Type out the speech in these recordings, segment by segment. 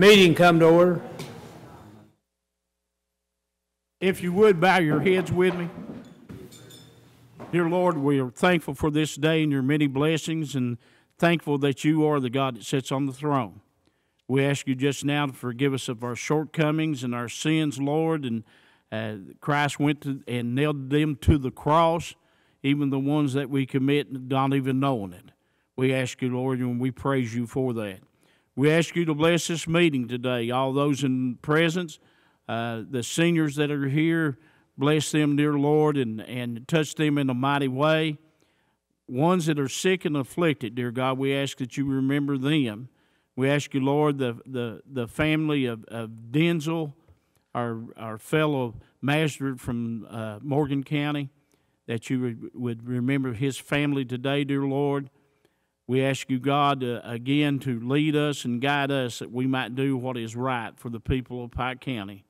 Meeting come to order. If you would, bow your heads with me. Dear Lord, we are thankful for this day and your many blessings, and thankful that you are the God that sits on the throne. We ask you just now to forgive us of our shortcomings and our sins, Lord, and Christ went and nailed them to the cross, even the ones that we commit not even knowing it. We ask you, Lord, and we praise you for that. We ask you to bless this meeting today, all those in presence, the seniors that are here, bless them, dear Lord, and touch them in a mighty way. Ones that are sick and afflicted, dear God, we ask that you remember them. We ask you, Lord, the family of Denzel, our fellow magistrate from Morgan County, that you would remember his family today, dear Lord. We ask you, God, again to lead us and guide us that we might do what is right for the people of Pike County.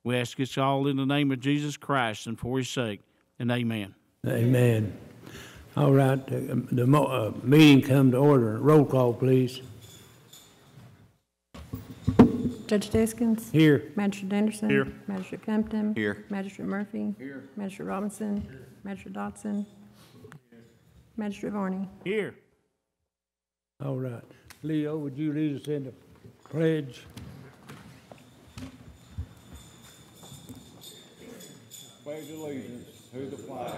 We ask this all in the name of Jesus Christ and for his sake, and amen. Amen. All right, the meeting come to order. Roll call, please. Judge Deskins? Here. Magistrate Anderson? Here. Magistrate Compton? Here. Magistrate Murphy? Here. Magistrate Robinson? Here. Magistrate Dotson? Here. Magistrate Varney? Here. All right. Leo, would you lead us in the pledge? Pledge allegiance to the flag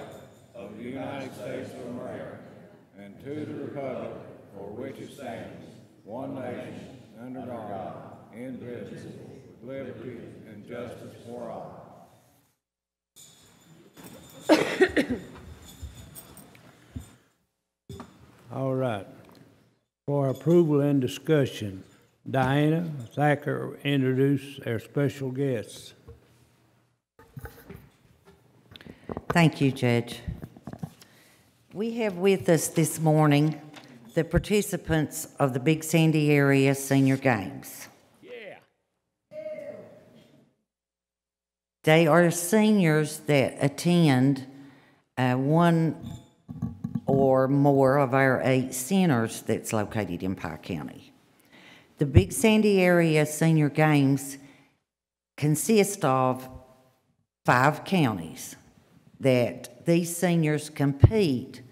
of the United States of America and to the republic for which it stands, one nation, under God, indivisible, with liberty and justice for all. All right. For approval and discussion, Diana Thacker introduce our special guests. Thank you, Judge. We have with us this morning the participants of the Big Sandy Area Senior Games. Yeah. They are seniors that attend one or more of our 8 centers that's located in Pike County. The Big Sandy Area Senior Games consist of 5 counties that these seniors compete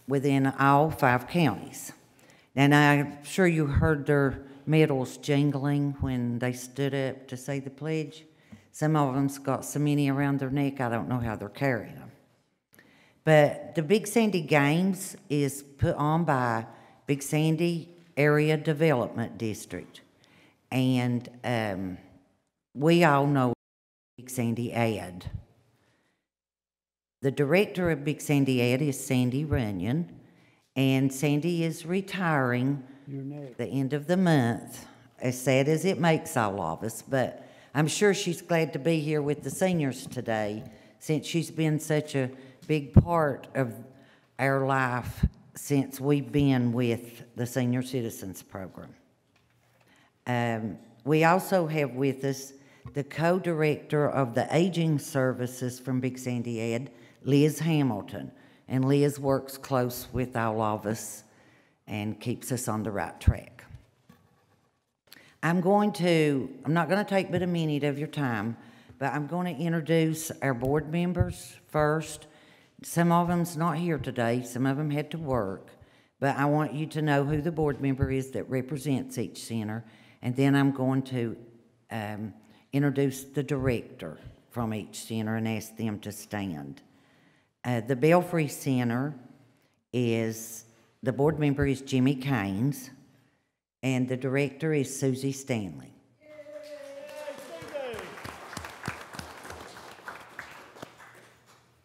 within all 5 counties. And I'm sure you heard their medals jingling when they stood up to say the pledge. Some of them's got so many around their neck, I don't know how they're carrying them. But the Big Sandy Games is put on by Big Sandy Area Development District. And we all know Big Sandy Ad. The director of Big Sandy Ad is Sandy Runyon, and Sandy is retiring the end of the month, as sad as it makes all of us, but I'm sure she's glad to be here with the seniors today, since she's been such a big part of our life since we've been with the Senior Citizens Program. We also have with us the co-director of the Aging Services from Big Sandy Ad, Liz Hamilton, and Liz works close with all of us and keeps us on the right track. I'm not going to take but a minute of your time, but I'm going to introduce our board members first. Some of them's not here today, some of them had to work, but I want you to know who the board member is that represents each center, and then I'm going to introduce the director from each center and ask them to stand. The Belfry Center the board member is Jimmy Caines, and the director is Susie Stanley.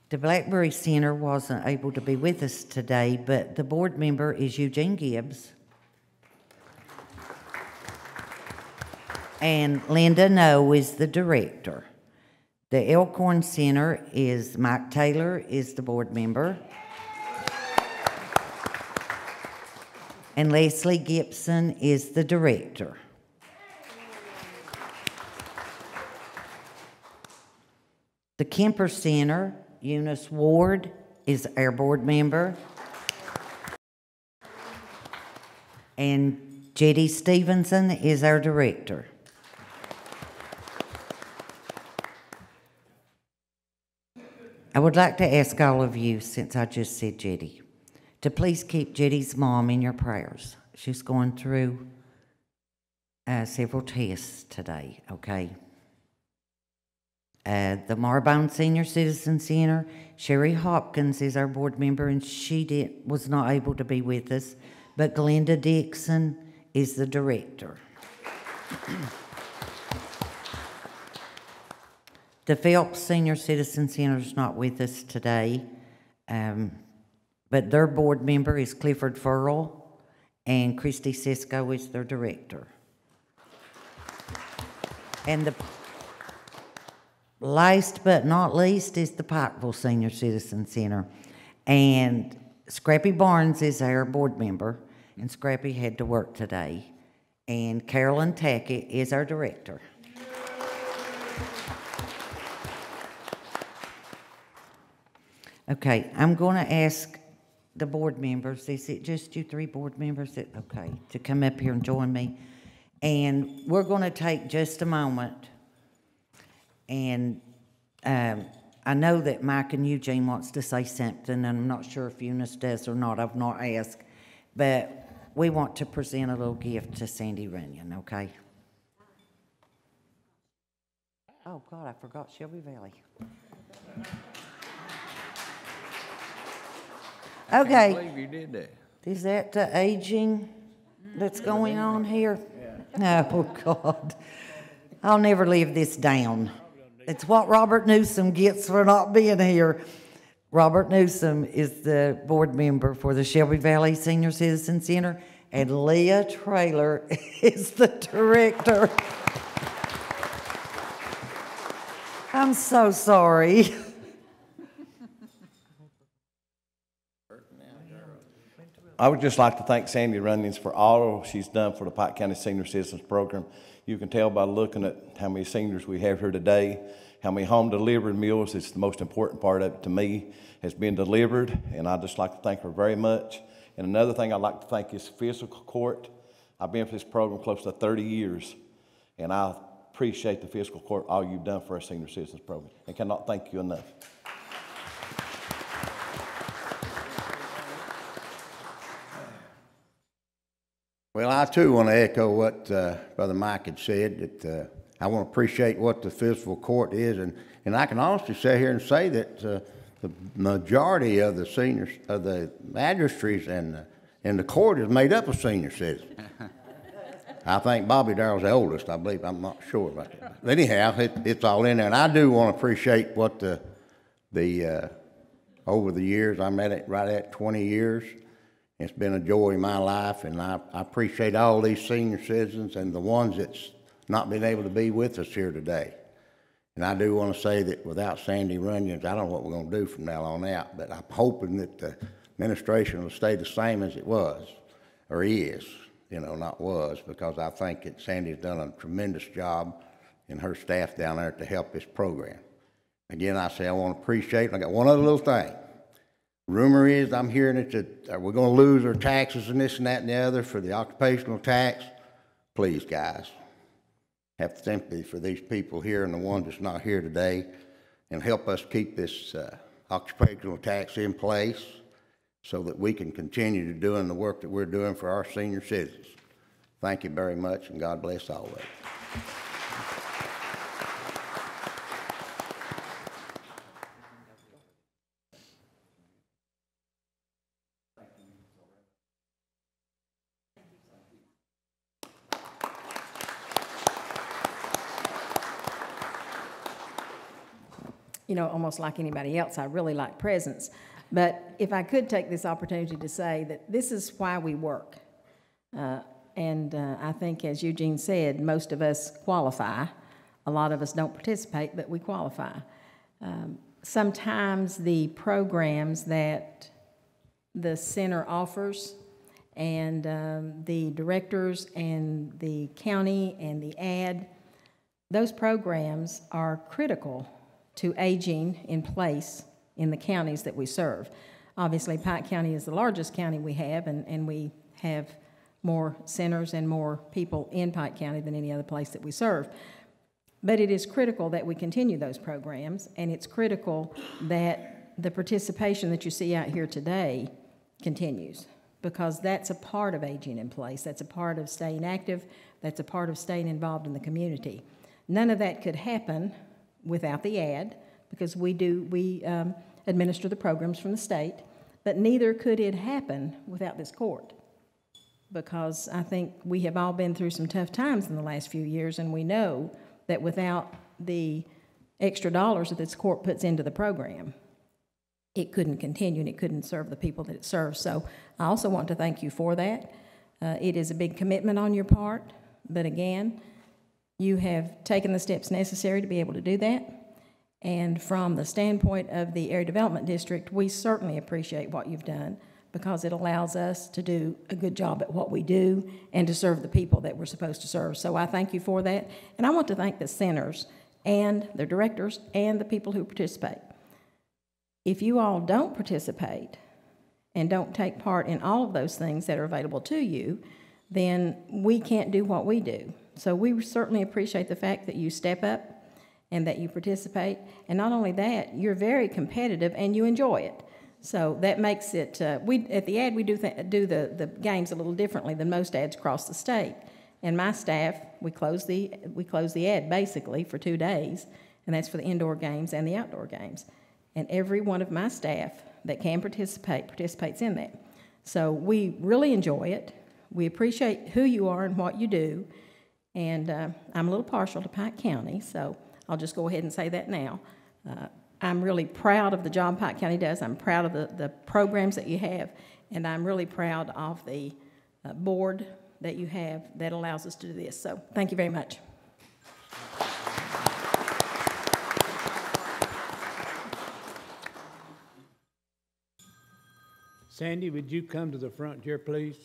The Blackberry Center wasn't able to be with us today, but the board member is Eugene Gibbs. And Linda No is the director. The Elkhorn Center is Mike Taylor is the board member. And Leslie Gibson is the director. The Kemper Center, Eunice Ward is our board member. And Jetty Stevenson is our director. I would like to ask all of you, since I just said Jetty, to please keep Jetty's mom in your prayers. She's going through several tests today, okay? The Marbone Senior Citizen Center, Sherry Hopkins is our board member, and she was not able to be with us, but Glenda Dixon is the director. The Phelps Senior Citizen Center is not with us today, but their board member is Clifford Furl, and Christy Cisco is their director. And the last but not least is the Pikeville Senior Citizen Center. And Scrappy Barnes is our board member, and Scrappy had to work today. And Carolyn Tackett is our director. Okay, I'm going to ask the board members, is it just you three board members that, okay, to come up here and join me? And we're going to take just a moment. And I know that Mike and Eugene wants to say something, and I'm not sure if Eunice does or not. I've not asked. But we want to present a little gift to Sandy Runyon, okay? Oh, God, I forgot Shelby Valley. I Okay. can't believe you did that. Is that the aging that's going on here? No, oh God. I'll never live this down. It's what Robert Newsom gets for not being here. Robert Newsom is the board member for the Shelby Valley Senior Citizen Center, and Leah Traylor is the director. I'm so sorry. I would just like to thank Sandy Runyons for all she's done for the Pike County Senior Citizens Program. You can tell by looking at how many seniors we have here today, how many home delivered meals is the most important part of it to me, has been delivered, and I'd just like to thank her very much. And another thing I'd like to thank is Fiscal Court. I've been for this program close to 30 years, and I appreciate the Fiscal Court, all you've done for our Senior Citizens Program, and cannot thank you enough. Well, I too want to echo what Brother Mike had said, that I want to appreciate what the fiscal court is, and I can honestly sit here and say that the majority of the seniors, of the magistrates and the court is made up of senior citizens. I think Bobby Darrell's the oldest, I believe. I'm not sure about that. But anyhow, it's all in there, and I do want to appreciate what the over the years, I'm at it right at 20 years. It's been a joy in my life, and I appreciate all these senior citizens and the ones that's not been able to be with us here today. And I do want to say that without Sandy Runyons, I don't know what we're going to do from now on out, but I'm hoping that the administration will stay the same as it was, or is, you know, not was, because I think that Sandy's done a tremendous job and her staff down there to help this program. Again, I say I want to appreciate, and I got one other little thing. Rumor is, I'm hearing that we're going to lose our taxes and this and that and the other for the occupational tax. Please, guys, have sympathy for these people here and the ones that's not here today, and help us keep this occupational tax in place so that we can continue to doing the work that we're doing for our senior citizens. Thank you very much, and God bless all of you. You know, almost like anybody else, I really like presents. But if I could take this opportunity to say that this is why we work. I think, as Eugene said, most of us qualify. A lot of us don't participate, but we qualify. Sometimes the programs that the center offers and the directors and the county and the ad, those programs are critical to aging in place in the counties that we serve. Obviously, Pike County is the largest county we have, and we have more centers and more people in Pike County than any other place that we serve. But it is critical that we continue those programs, and it's critical that the participation that you see out here today continues, because that's a part of aging in place. That's a part of staying active. That's a part of staying involved in the community. None of that could happen without the ad, because we administer the programs from the state, but neither could it happen without this court, because I think we have all been through some tough times in the last few years, and we know that without the extra dollars that this court puts into the program, it couldn't continue and it couldn't serve the people that it serves. So I also want to thank you for that. It is a big commitment on your part, but again, you have taken the steps necessary to be able to do that. And from the standpoint of the Area Development District, we certainly appreciate what you've done, because it allows us to do a good job at what we do and to serve the people that we're supposed to serve. So I thank you for that. And I want to thank the centers and their directors and the people who participate. If you all don't participate and don't take part in all of those things that are available to you, then we can't do what we do. So we certainly appreciate the fact that you step up and that you participate. And not only that, you're very competitive and you enjoy it. So that makes it, at the ad, we do the games a little differently than most ads across the state. And my staff, we close the ad basically for 2 days, and that's for the indoor games and the outdoor games. And every one of my staff that can participate participates in that. So we really enjoy it. We appreciate who you are and what you do. And I'm a little partial to Pike County, so I'll just go ahead and say that now. I'm really proud of the job Pike County does. I'm proud of the programs that you have, and I'm really proud of the board that you have that allows us to do this. So thank you very much. Sandy, would you come to the front here, please?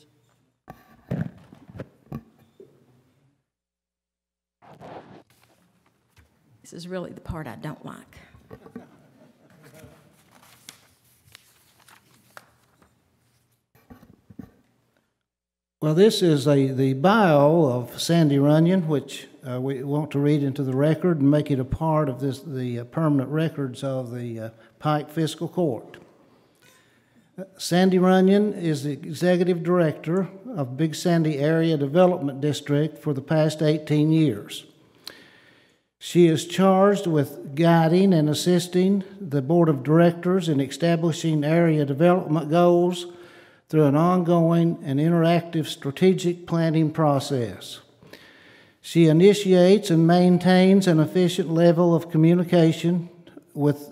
This is really the part I don't like. Well, this is the bio of Sandy Runyon, which we want to read into the record and make it a part of the permanent records of the Pike Fiscal Court. Sandy Runyon is the Executive Director of Big Sandy Area Development District for the past 18 years. She is charged with guiding and assisting the Board of Directors in establishing area development goals through an ongoing and interactive strategic planning process. She initiates and maintains an efficient level of communication with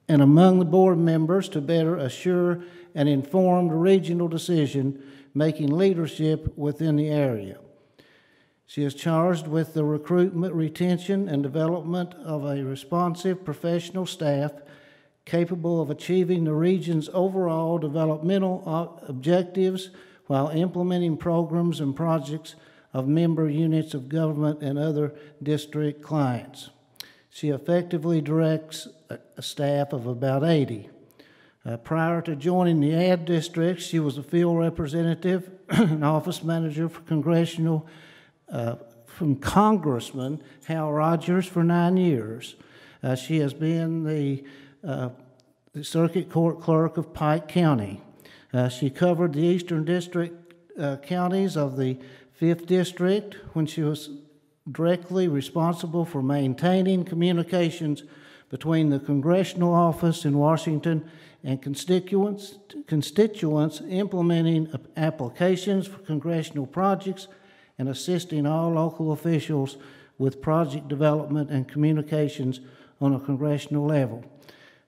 and among the board members to better assure an informed regional decision-making leadership within the area. She is charged with the recruitment, retention, and development of a responsive professional staff capable of achieving the region's overall developmental objectives while implementing programs and projects of member units of government and other district clients. She effectively directs a staff of about 80. Prior to joining the ad district, she was a field representative and office manager for from Congressman Hal Rogers for 9 years. She has been the Circuit Court Clerk of Pike County. She covered the Eastern District counties of the 5th District when she was directly responsible for maintaining communications between the Congressional Office in Washington and constituents implementing applications for congressional projects and assisting all local officials with project development and communications on a congressional level.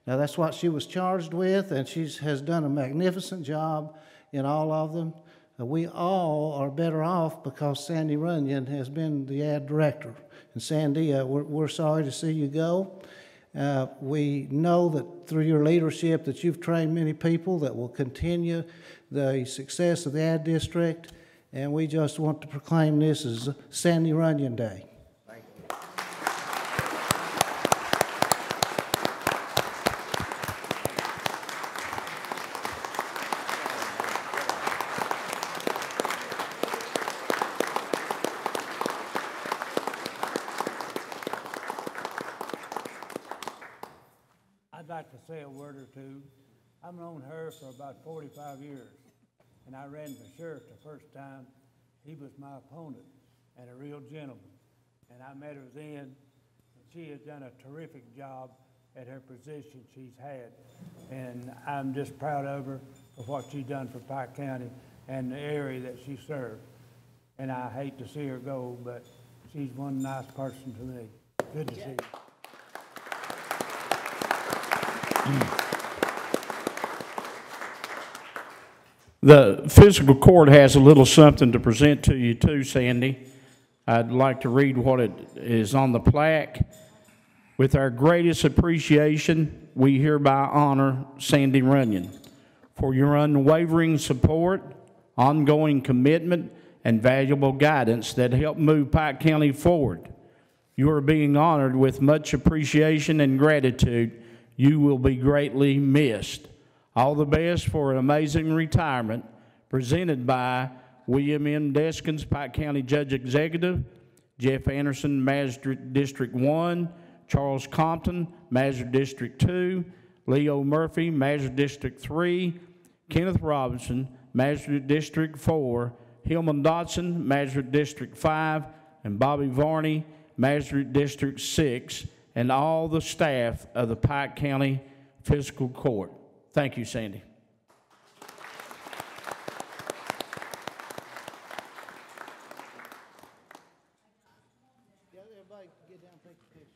Now, that's what she was charged with, and she has done a magnificent job in all of them. We all are better off because Sandy Runyon has been the ad director. And Sandy, we're sorry to see you go. We know that through your leadership that you've trained many people that will continue the success of the ad district, and we just want to proclaim this as Sandy Runyon Day. I'd like to say a word or two. I've known her for about 45 years, and I ran for sheriff the first time. He was my opponent and a real gentleman, and I met her then, and she has done a terrific job at her position she's had, and I'm just proud of her for what she's done for Pike County and the area that she served. And I hate to see her go, but she's one nice person to me. Good to see you. The fiscal court has a little something to present to you too, Sandy. I'd like to read what it is on the plaque. With our greatest appreciation, we hereby honor Sandy Runyon for your unwavering support, ongoing commitment, and valuable guidance that helped move Pike County forward. You are being honored with much appreciation and gratitude. You will be greatly missed. All the best for an amazing retirement, presented by William M. Deskins, Pike County Judge Executive, Jeff Anderson, Magistrate District 1, Charles Compton, Magistrate District 2, Leo Murphy, Magistrate District 3, Kenneth Robinson, Magistrate District 4, Hillman Dotson, Magistrate District 5, and Bobby Varney, Magistrate District 6, and all the staff of the Pike County Fiscal Court. Thank you, Sandy. Everybody get down and take a picture.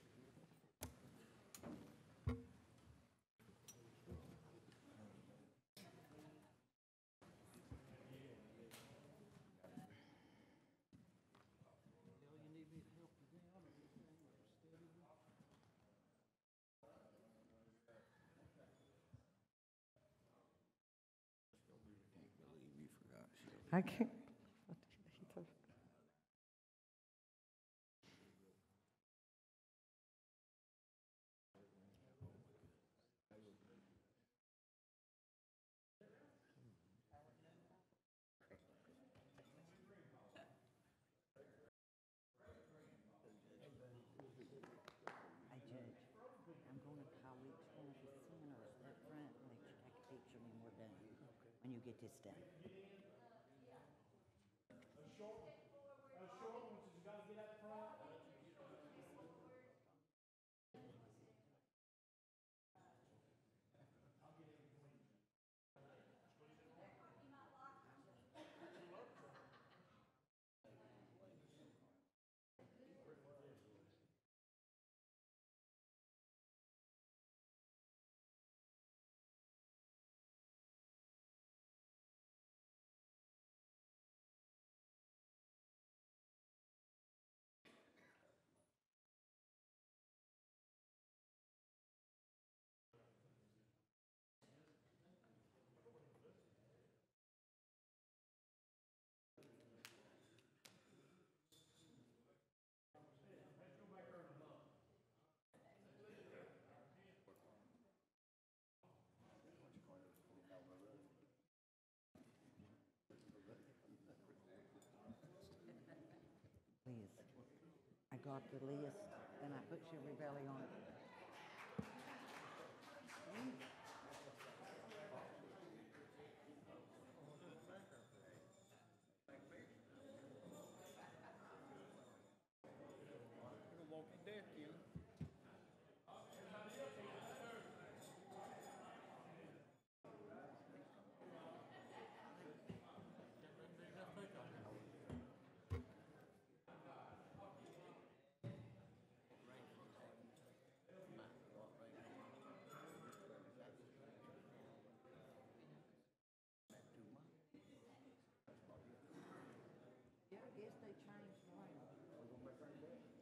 I can't. When you get this done. Please. I got the list, and I put Sugar Valley on it.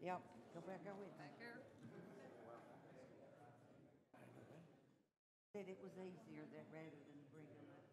Yep, go back out with me. Said it was easier that rather than bring them up.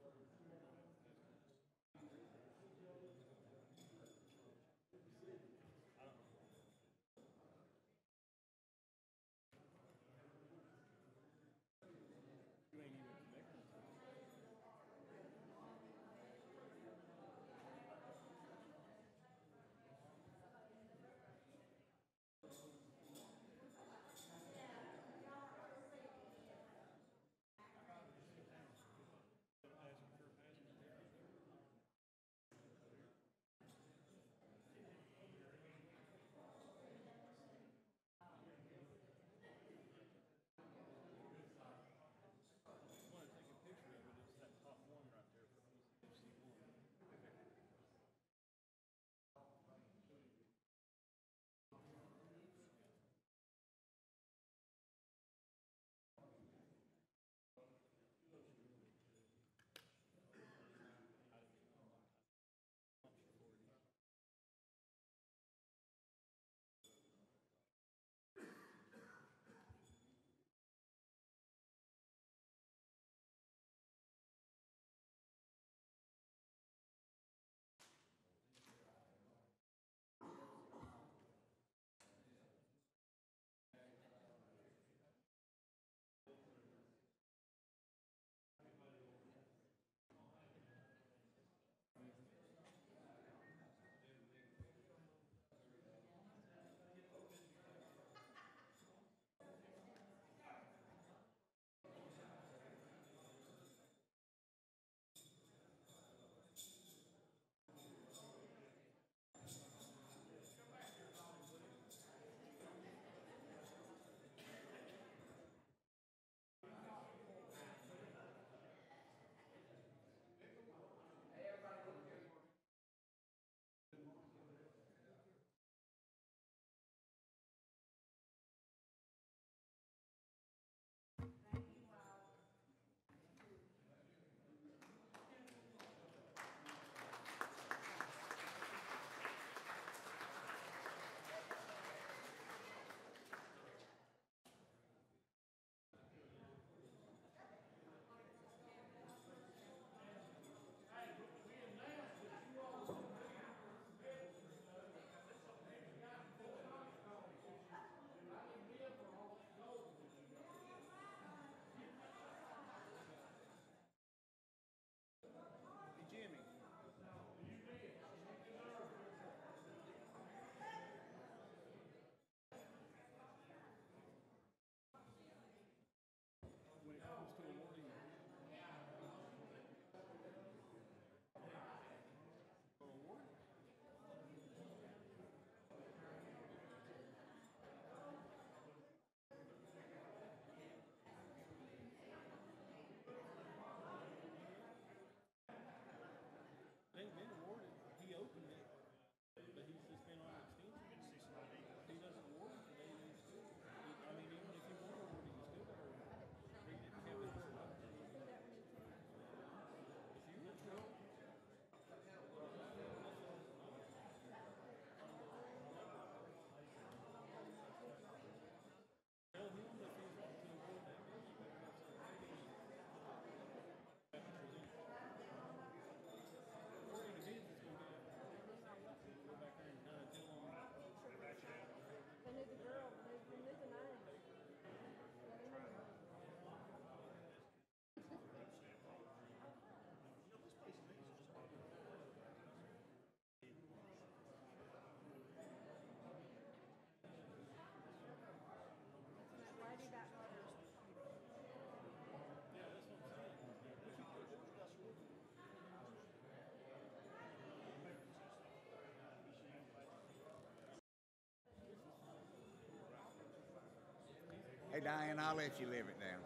Hey, Diane, I'll let you live it down.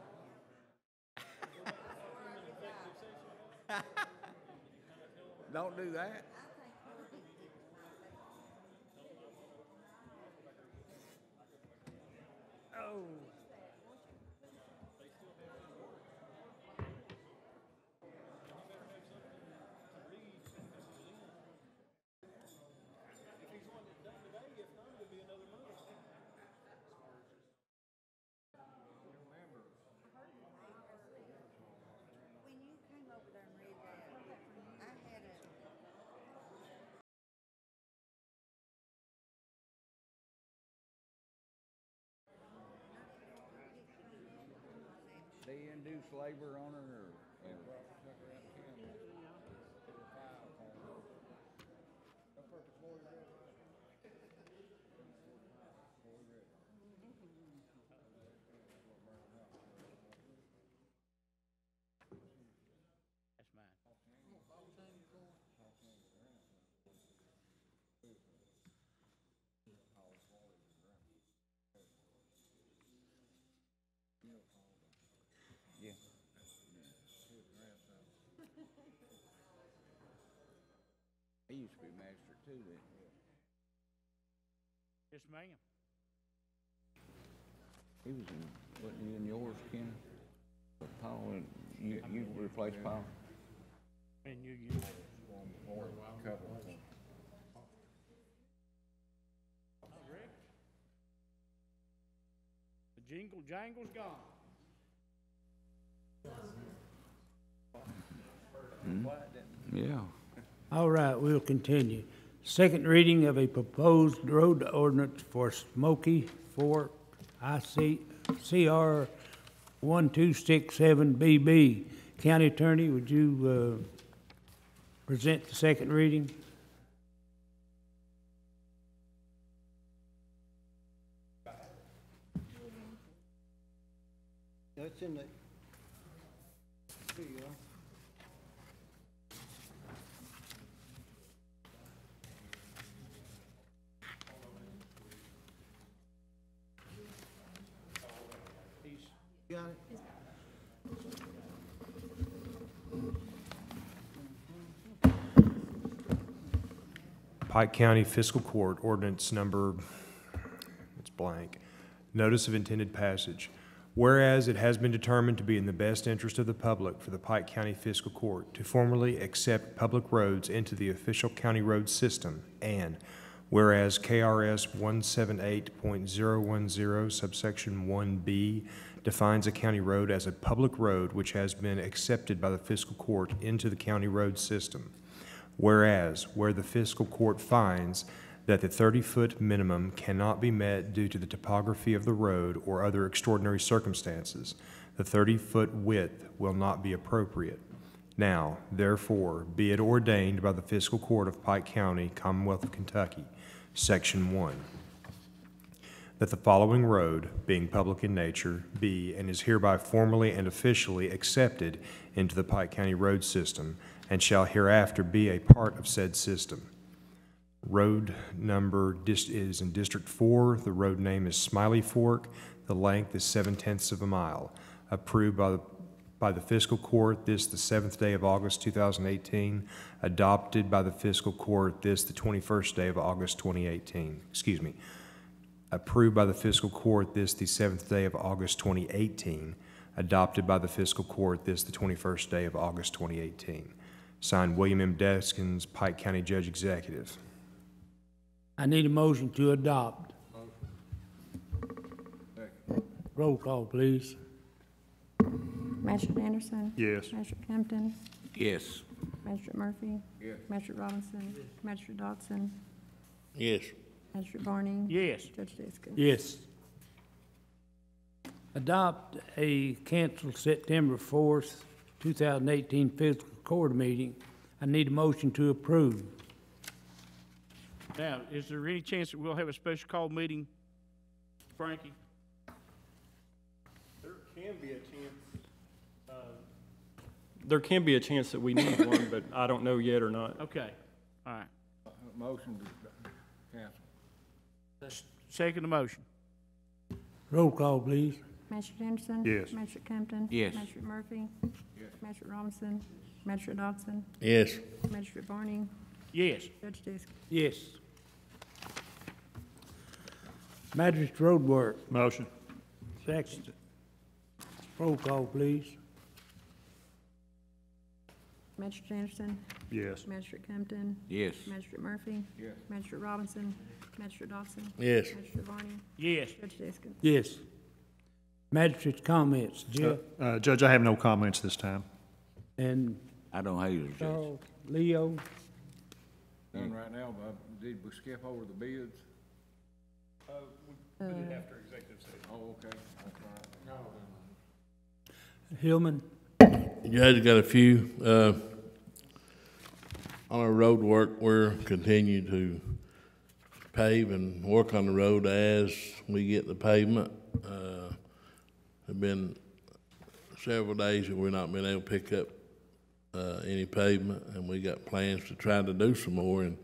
Don't do that. Oh. When you came over there and read that, I had a. They induce labor on her or That's mine. yeah. He used to be magistrate too, then. Yes, ma'am. He was in, wasn't he in yours, Ken? But Paul, you replaced Paul? And you. Couple. The jingle jangle's gone. Yeah. All right, we'll continue. Second reading of a proposed road ordinance for Smoky Fork, CR 1267BB. County Attorney, would you present the second reading? That's in the, here you are. Got it? Pike County Fiscal Court, ordinance number, it's blank. Notice of intended passage. Whereas it has been determined to be in the best interest of the public for the Pike County Fiscal Court to formally accept public roads into the official county road system, and whereas KRS 178.010 subsection 1B defines a county road as a public road which has been accepted by the fiscal court into the county road system. Whereas, where the fiscal court finds that the 30-foot minimum cannot be met due to the topography of the road or other extraordinary circumstances, the 30-foot width will not be appropriate. Now, therefore, be it ordained by the fiscal court of Pike County, Commonwealth of Kentucky, Section 1, that the following road, being public in nature, be and is hereby formally and officially accepted into the Pike County road system, and shall hereafter be a part of said system. Road number is in District 4. The road name is Smiley Fork. The length is 7/10 of a mile. Approved by the fiscal court this the 7th day of August 2018. Adopted by the fiscal court this the 21st day of August 2018. Excuse me. Approved by the fiscal court this the 7th day of August 2018. Adopted by the fiscal court this the 21st day of August 2018. Signed, William M. Deskins, Pike County Judge Executive. I need a motion to adopt. Roll call, please. Magistrate Anderson. Yes. Magistrate Kempton. Yes. Magistrate Murphy. Yes. Magistrate Robinson. Magistrate Dodson. Yes. Magistrate Barney. Yes. Judge Fiscal. Yes. Adopt a canceled September 4th, 2018 fiscal court meeting. I need a motion to approve. Now, is there any chance that we'll have a special call meeting, Frankie? There can be a chance that we need one, but I don't know yet or not. Okay, all right. Motion to cancel. Second the motion. Roll call, please. Magistrate Henderson. Yes. Magistrate Compton. Yes. Magistrate Murphy. Yes. Magistrate Robinson. Magistrate Dodson. Yes. Magistrate Barney. Yes. Judge Disc. Yes. Magistrate road work, Motion. second. Roll call, please. Magistrate Henderson. Yes. Magistrate Compton. Yes. Magistrate Murphy. Yes. Magistrate Robinson. Magistrate Dodson. Yes. Magistrate Barney. Yes. Judge Disc. Yes. Magistrate's comments, Jeff Judge, I have no comments this time. and I don't hate it, Judge. Charles, Leo. Done right now, but did we skip over the bids? Uh, After executive session. Oh, okay, that's right. Hillman. Judge, got a few. On our road work, we're continuing to pave and work on the road as we get the pavement. There've been several days that we've not been able to pick up any pavement, and we got plans to try to do some more, and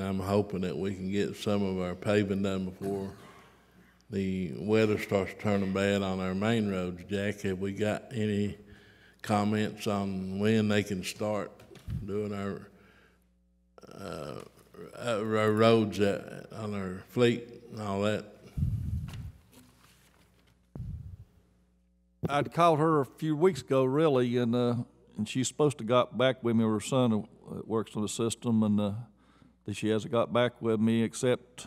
I'm hoping that we can get some of our paving done before the weather starts turning bad on our main roads. Jack, have we got any comments on when they can start doing our roads on our fleet and all that? I'd called her a few weeks ago, really, and she's supposed to got back with me. Her son works on the system, and that she hasn't got back with me, except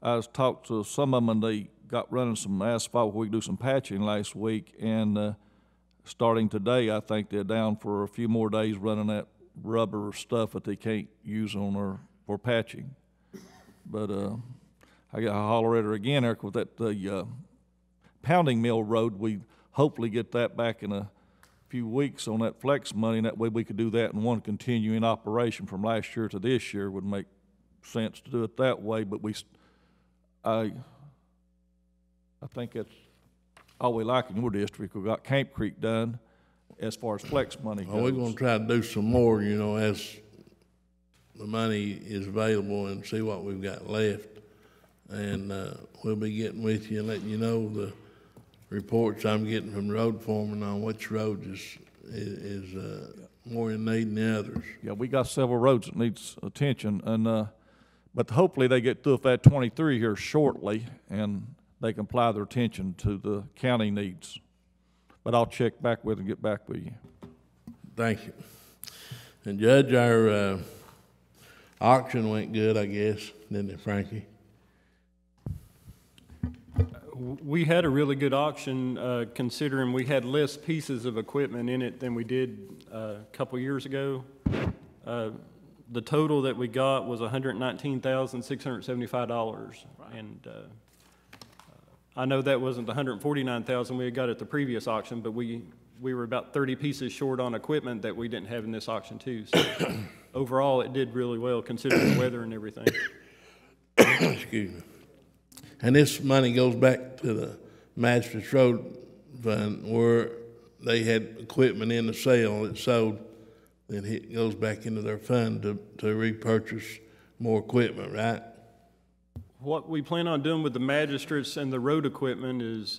I was talked to some of them, and they got running some asphalt where we could do some patching last week, and starting today, I think they're down for a few more days running that rubber stuff that they can't use on her for patching. But I got to holler at her again, Eric, with that the Pounding Mill Road. We hopefully get that back in a few weeks on that flex money, and that way we could do that in one continuing operation from last year to this year. Would make sense to do it that way, but I think that's all we like in your district. We got Camp Creek done as far as flex money goes. Well, we're gonna try to do some more, you know, as the money is available, and see what we've got left. And we'll be getting with you and letting you know the reports I'm getting from the road foreman on which road is more in need than the others. Yeah, we got several roads that needs attention, and but hopefully they get through with that 23 here shortly, and they can apply their attention to the county needs. But I'll check back with and get back with you. Thank you. And Judge, our auction went good, I guess, didn't it, Frankie? We had a really good auction, considering we had less pieces of equipment in it than we did a couple years ago. The total that we got was $119,675, and I know that wasn't the $149,000 we had got at the previous auction, but we were about 30 pieces short on equipment that we didn't have in this auction too. So overall, it did really well considering the weather and everything. Excuse me. And this money goes back to the Magistrate's Road Fund where they had equipment in the sale that sold, then it goes back into their fund to repurchase more equipment, right? What we plan on doing with the magistrates and the road equipment is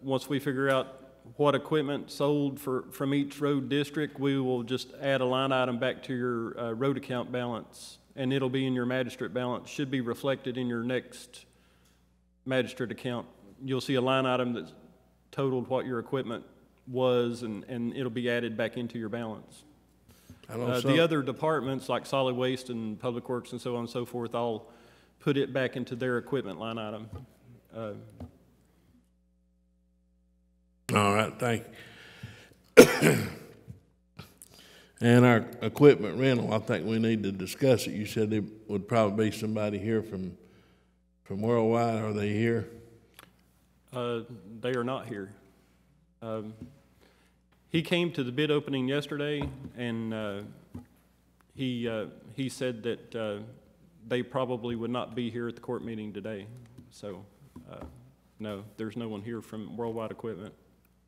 once we figure out what equipment sold from each road district, we will just add a line item back to your road account balance, and it'll be in your magistrate balance. Should be reflected in your next magistrate account. You'll see a line item that's totaled what your equipment was, and it'll be added back into your balance. The other departments like solid waste and public works and so on and so forth, I'll put it back into their equipment line item. All right, thank you. And our equipment rental, I think we need to discuss it. You said there would probably be somebody here from Worldwide. Are they here? They are not here. He came to the bid opening yesterday, and he said that they probably would not be here at the court meeting today. So, no, there's no one here from Worldwide Equipment.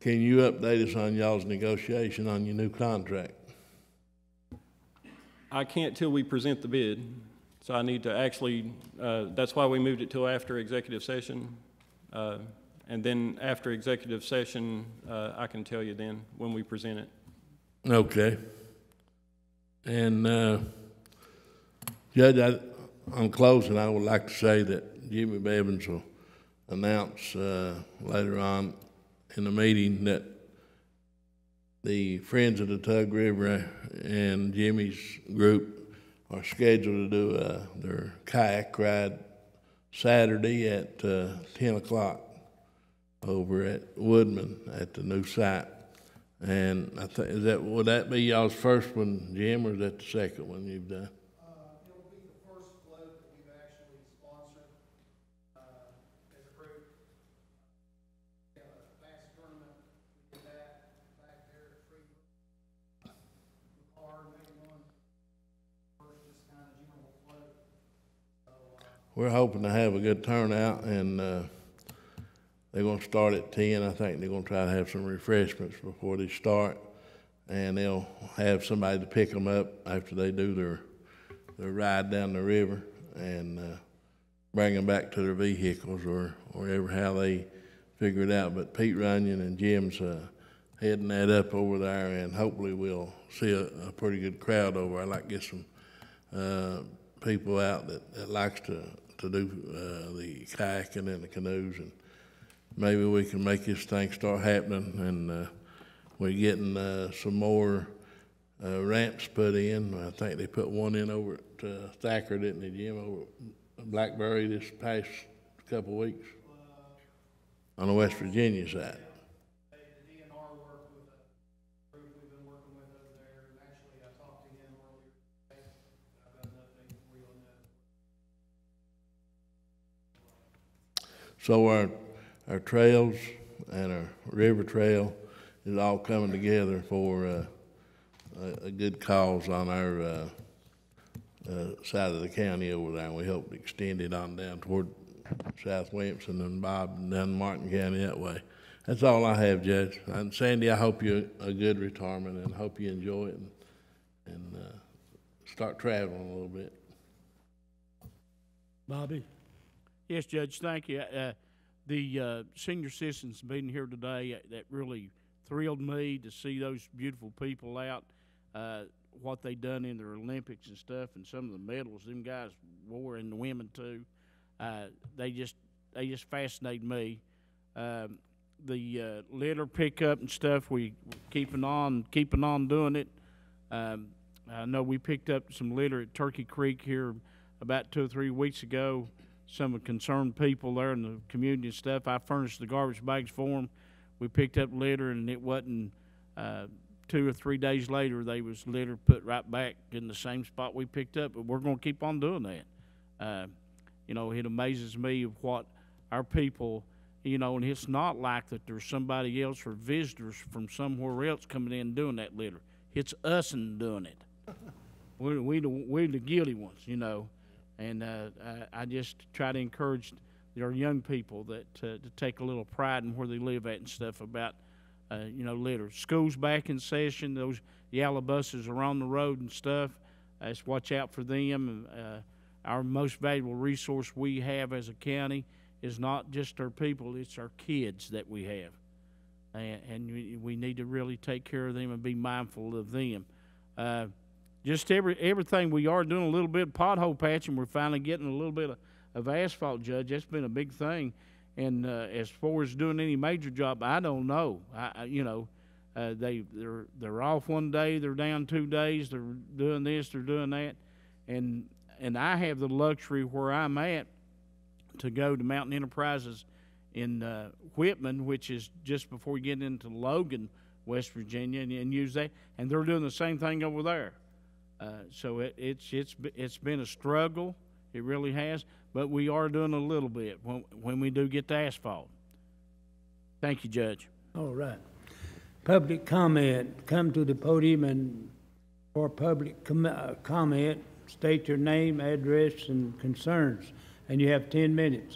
Can you update us on y'all's negotiation on your new contract? I can't till we present the bid. So I need to actually, that's why we moved it till after executive session. And then after executive session, I can tell you then when we present it. Okay. And, Judge, on closing, I would like to say that Jimmy Bevins will announce later on in the meeting that the Friends of the Tug River and Jimmy's group are scheduled to do their kayak ride Saturday at 10 o'clock over at Woodman at the new site. And I think, would that be y'all's first one, Jim, or is that the second one you've done? It'll be the first float that we've actually sponsored as a group. Last tournament, we did that back there at Freeman. Hard, maybe one first, just kind of general float. So, We're hoping to have a good turnout, and they're going to start at 10. I think they're going to try to have some refreshments before they start, and they'll have somebody to pick them up after they do their ride down the river and bring them back to their vehicles or wherever how they figure it out. But Pete Runyon and Jim's heading that up over there, and hopefully we'll see a pretty good crowd over. I'd like to get some people out that likes to do the kayaking and the canoes, and maybe we can make this thing start happening. And we're getting some more ramps put in. I think they put one in over at Thacker, didn't they, Jim, over at Blackberry this past couple of weeks on the West Virginia side. So our trails and our river trail is all coming together for a good cause on our side of the county over there. And we hope to extend it on down toward South Williamson and Bob and down Martin County that way. That's all I have, Judge. And Sandy, I hope you a good retirement and hope you enjoy it and start traveling a little bit. Bobby? Yes, Judge, thank you. The senior citizens meeting here today, that really thrilled me to see those beautiful people out, what they done in their Olympics and stuff, and some of the medals them guys wore, and the women too. They just fascinate me. The litter pickup and stuff, we keeping on doing it. I know we picked up some litter at Turkey Creek here about 2 or 3 weeks ago. Some of the concerned people there in the community and stuff, I furnished the garbage bags for them. We picked up litter, and it wasn't 2 or 3 days later, they was litter put right back in the same spot we picked up. But we're going to keep on doing that. You know, it amazes me of what our people, you know, and it's not like that there's somebody else or visitors from somewhere else coming in and doing that litter. It's us and doing it. We're the guilty ones, you know. And I just try to encourage our young people that to take a little pride in where they live at and stuff about, you know, litter. School's back in session. Those yellow buses are on the road and stuff. Let's watch out for them. Our most valuable resource we have as a county is not just our people, it's our kids that we have. And we need to really take care of them and be mindful of them. Just everything we are doing a little bit of pothole patching. We're finally getting a little bit of asphalt, Judge. That's been a big thing. And as far as doing any major job, I don't know. You know, they're off one day, they're down 2 days, they're doing this, they're doing that, and I have the luxury where I'm at to go to Mountain Enterprises in Whitman, which is just before you get into Logan, West Virginia, and use that, and they're doing the same thing over there. So it's been a struggle, it really has, but we are doing a little bit when we do get to asphalt. Thank you, Judge. All right. Public comment. Come to the podium and for public comment, state your name, address, and concerns. And you have 10 minutes.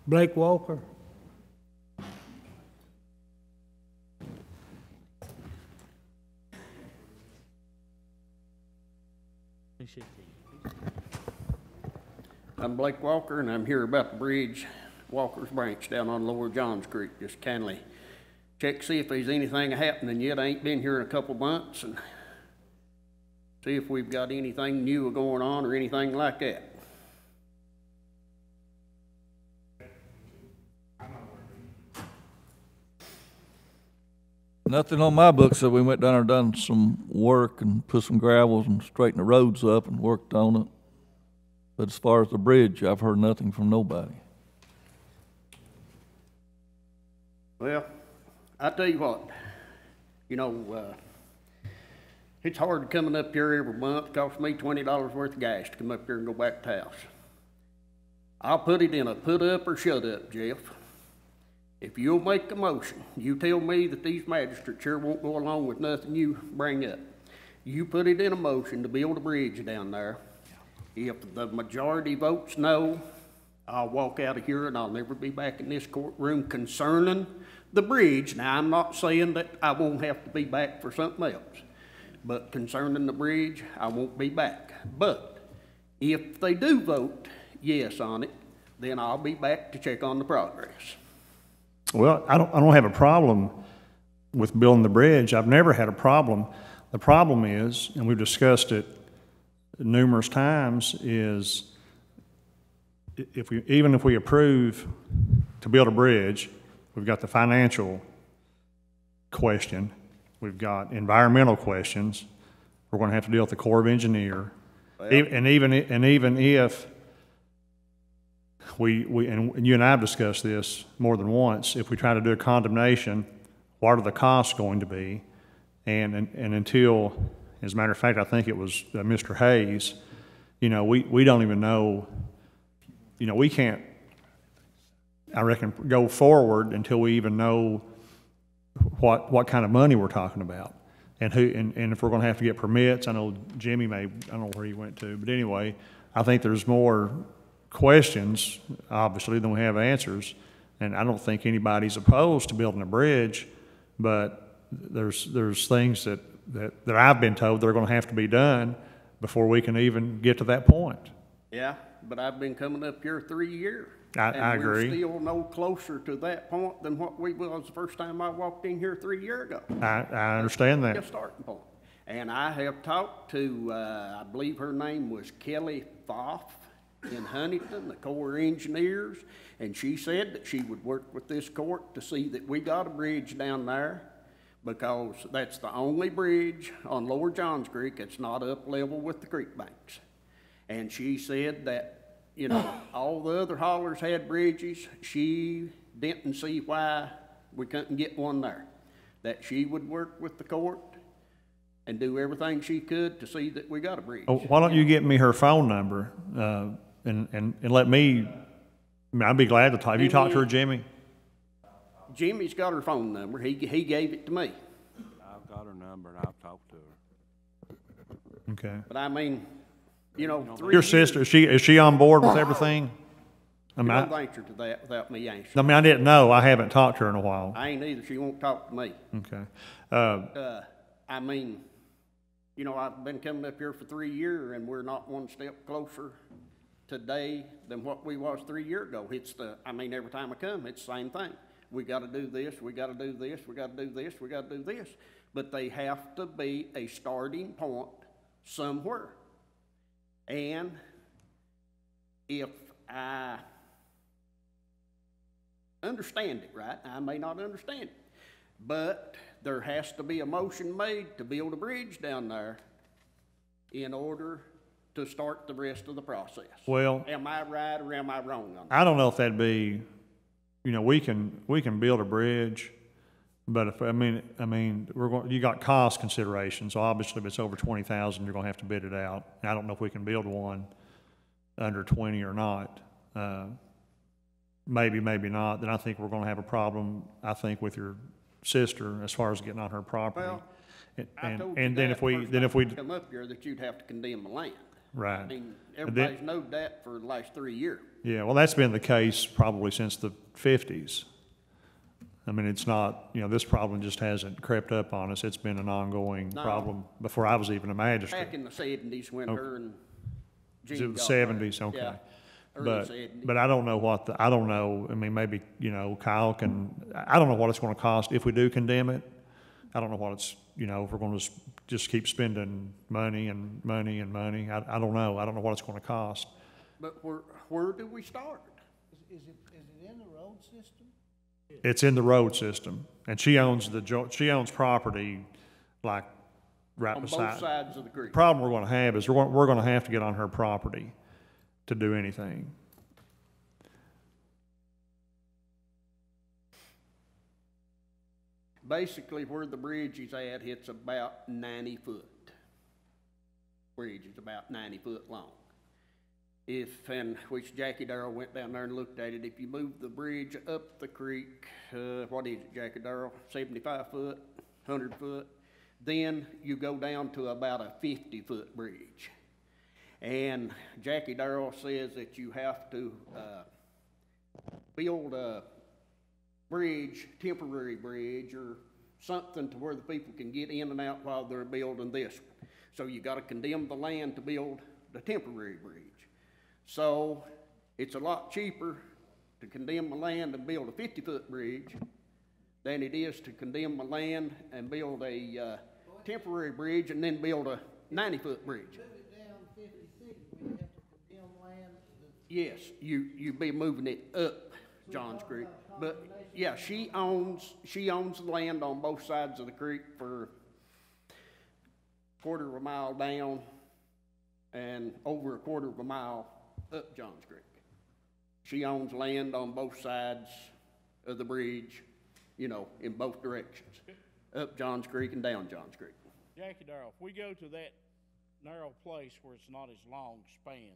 Blake Walker. I'm Blake Walker, and I'm here about the bridge Walker's Branch down on Lower Johns Creek. Just kindly check, see if there's anything happening yet. I ain't been here in a couple months, and see if we've got anything new going on or anything like that. Nothing on my books. So we went down there and done some work and put some gravels and straightened the roads up and worked on it. But as far as the bridge, I've heard nothing from nobody. Well, I tell you what, it's hard coming up here every month. It costs me $20 worth of gas to come up here and go back to the house. I'll put it in a put up or shut up, Jeff. If you'll make a motion, you tell me that these magistrates here won't go along with nothing you bring up. You put it in a motion to build a bridge down there. If the majority votes no, I'll walk out of here and I'll never be back in this courtroom concerning the bridge. Now, I'm not saying that I won't have to be back for something else, but concerning the bridge, I won't be back. But if they do vote yes on it, then I'll be back to check on the progress. Well, I don't have a problem with building the bridge. I've never had a problem. The problem is, and we've discussed it numerous times, is even if we approve to build a bridge, we've got the financial question, we've got environmental questions, we're going to have to deal with the Corps of Engineers, and even if and you and I have discussed this more than once, if we try to do a condemnation, what are the costs going to be? And until, as a matter of fact, I think it was Mr. Hayes, we don't even know, we can't, I reckon, go forward until we even know what kind of money we're talking about. And if we're going to have to get permits. I know Jimmy I don't know where he went to, but anyway, I think there's more questions, obviously, than we have answers. And I don't think anybody's opposed to building a bridge, but there's things that I've been told that are going to have to be done before we can even get to that point. Yeah, but I've been coming up here 3 years. I agree. We're still no closer to that point than what we was the first time I walked in here 3 years ago. I understand that. A starting point. And I have talked to, I believe her name was Kelly Foff in Huntington, the Corps of Engineers, and she said that she would work with this court to see that we got a bridge down there, because that's the only bridge on Lower Johns Creek that's not up level with the creek banks. And she said that, all the other hollers had bridges. She didn't see why we couldn't get one there. That she would work with the court and do everything she could to see that we got a bridge. Oh, why don't you get me her phone number and let me, I'd be glad to talk. Have you talked to her, Jimmy? Jimmy's got her phone number. He gave it to me. I've got her number and I've talked to her. Okay. But I mean, your sister, is she on board with everything? I don't answer to that without me answering. I didn't know. I haven't talked to her in a while. I ain't either. She won't talk to me. Okay. I've been coming up here for 3 years, and we're not one step closer today than what we was 3 years ago. Every time I come, it's the same thing. We got to do this, we got to do this, we got to do this, we got to do this. But they have to be a starting point somewhere. And if I understand it right, I may not understand it, but there has to be a motion made to build a bridge down there in order to start the rest of the process. Well, am I right or am I wrong on that? I don't know if that'd be, we can build a bridge, but if you got cost considerations. So obviously, if it's over 20,000, you're going to have to bid it out. I don't know if we can build one under 20 or not. Maybe not. Then I think we're going to have a problem. I think with your sister as far as getting on her property. Well, and then if we come up here, that you'd have to condemn the land. Right. Everybody's known that for the last 3 years. Yeah, well, that's been the case probably since the 50s. It's not, this problem just hasn't crept up on us. It's been an ongoing problem before I was even a magistrate. Back in the 70s when her and Gene the 70s, okay. Yeah. But I don't know I don't know, I mean, maybe, you know, Kyle I don't know what it's gonna cost if we do condemn it. I don't know what it's, you know, if we're gonna just keep spending money and money and money. I don't know. I don't know what it's gonna cost. But where do we start? Is it in the road system? It's in the road system, and she owns property like right On beside. both sides of the creek. Problem we're gonna have is we're gonna have to get on her property to do anything. Basically, where the bridge is at, it's about 90 foot. Bridge is about 90 foot long. Which Jackie Darrell went down there and looked at it, if you move the bridge up the creek, what is it, Jackie Darrell, 75 foot, 100 foot, then you go down to about a 50-foot bridge. And Jackie Darrell says that you have to build a bridge, temporary bridge, or something to where the people can get in and out while they're building this one. So you gotta condemn the land to build the temporary bridge. So it's a lot cheaper to condemn the land and build a 50-foot bridge than it is to condemn the land and build a temporary bridge and then build a 90-foot bridge. Yes, you'd be moving it up Johns Creek. But yeah, she owns the land on both sides of the creek for a quarter of a mile down and over a quarter of a mile up Johns Creek. She owns land on both sides of the bridge, you know, in both directions, up Johns Creek and down Johns Creek. Jackie Darrell, if we go to that narrow place where it's not as long span,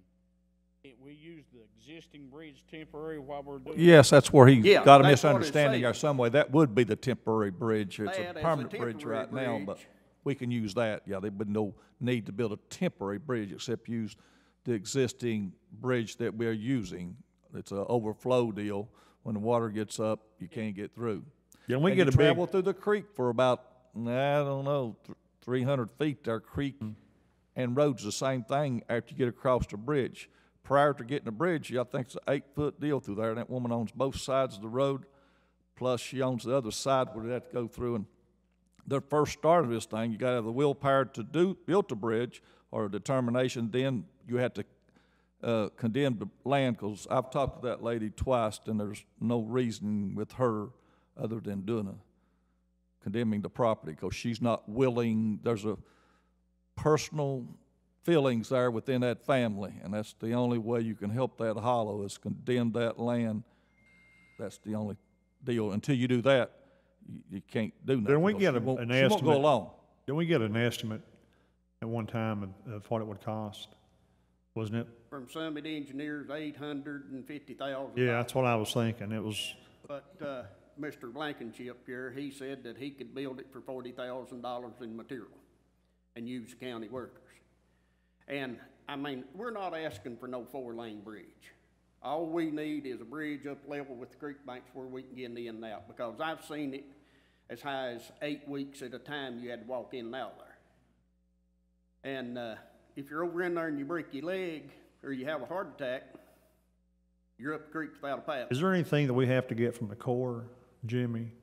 we use the existing bridge temporary while we're doing. Yes, that's where he got a that's what it's misunderstanding or saying. some way. That would be the temporary bridge. It's That a is permanent a bridge temporary right now, but bridge. we can use that. Yeah, there'd be no need to build a temporary bridge except use the existing bridge that we're using. It's an overflow deal. When the water gets up, you can't get through. Yeah, we And get you a big. travel through the creek for about, I don't know, 300 feet. Our creek and road's the same thing after you get across the bridge. Prior to getting the bridge, I think it's an 8-foot deal through there. And that woman owns both sides of the road, plus she owns the other side where they have to go through. And the first start of this thing, you got to have the willpower to build the bridge or a determination. Then you have to condemn the land, because I've talked to that lady twice, and there's no reasoning with her other than condemning the property, because she's not willing. There's a personal feelings there within that family, and that's the only way you can help that hollow is condemn that land. That's the only deal. Until you do that, you can't do nothing. Didn't we get She won't an go estimate? along. Didn't we get an estimate at one time of what it would cost? Wasn't it? From Summit Engineers, $850,000. Yeah, that's what I was thinking. It was. But Mr. Blankenship here, he said that he could build it for $40,000 in material and use county workers. And, I mean, we're not asking for no 4-lane bridge. All we need is a bridge up level with the creek banks where we can get in and out, because I've seen it as high as 8 weeks at a time you had to walk in and out there. And if you're over in there and you break your leg or you have a heart attack, you're up the creek without a paddle. Is there anything that we have to get from the Corps, Jimmy?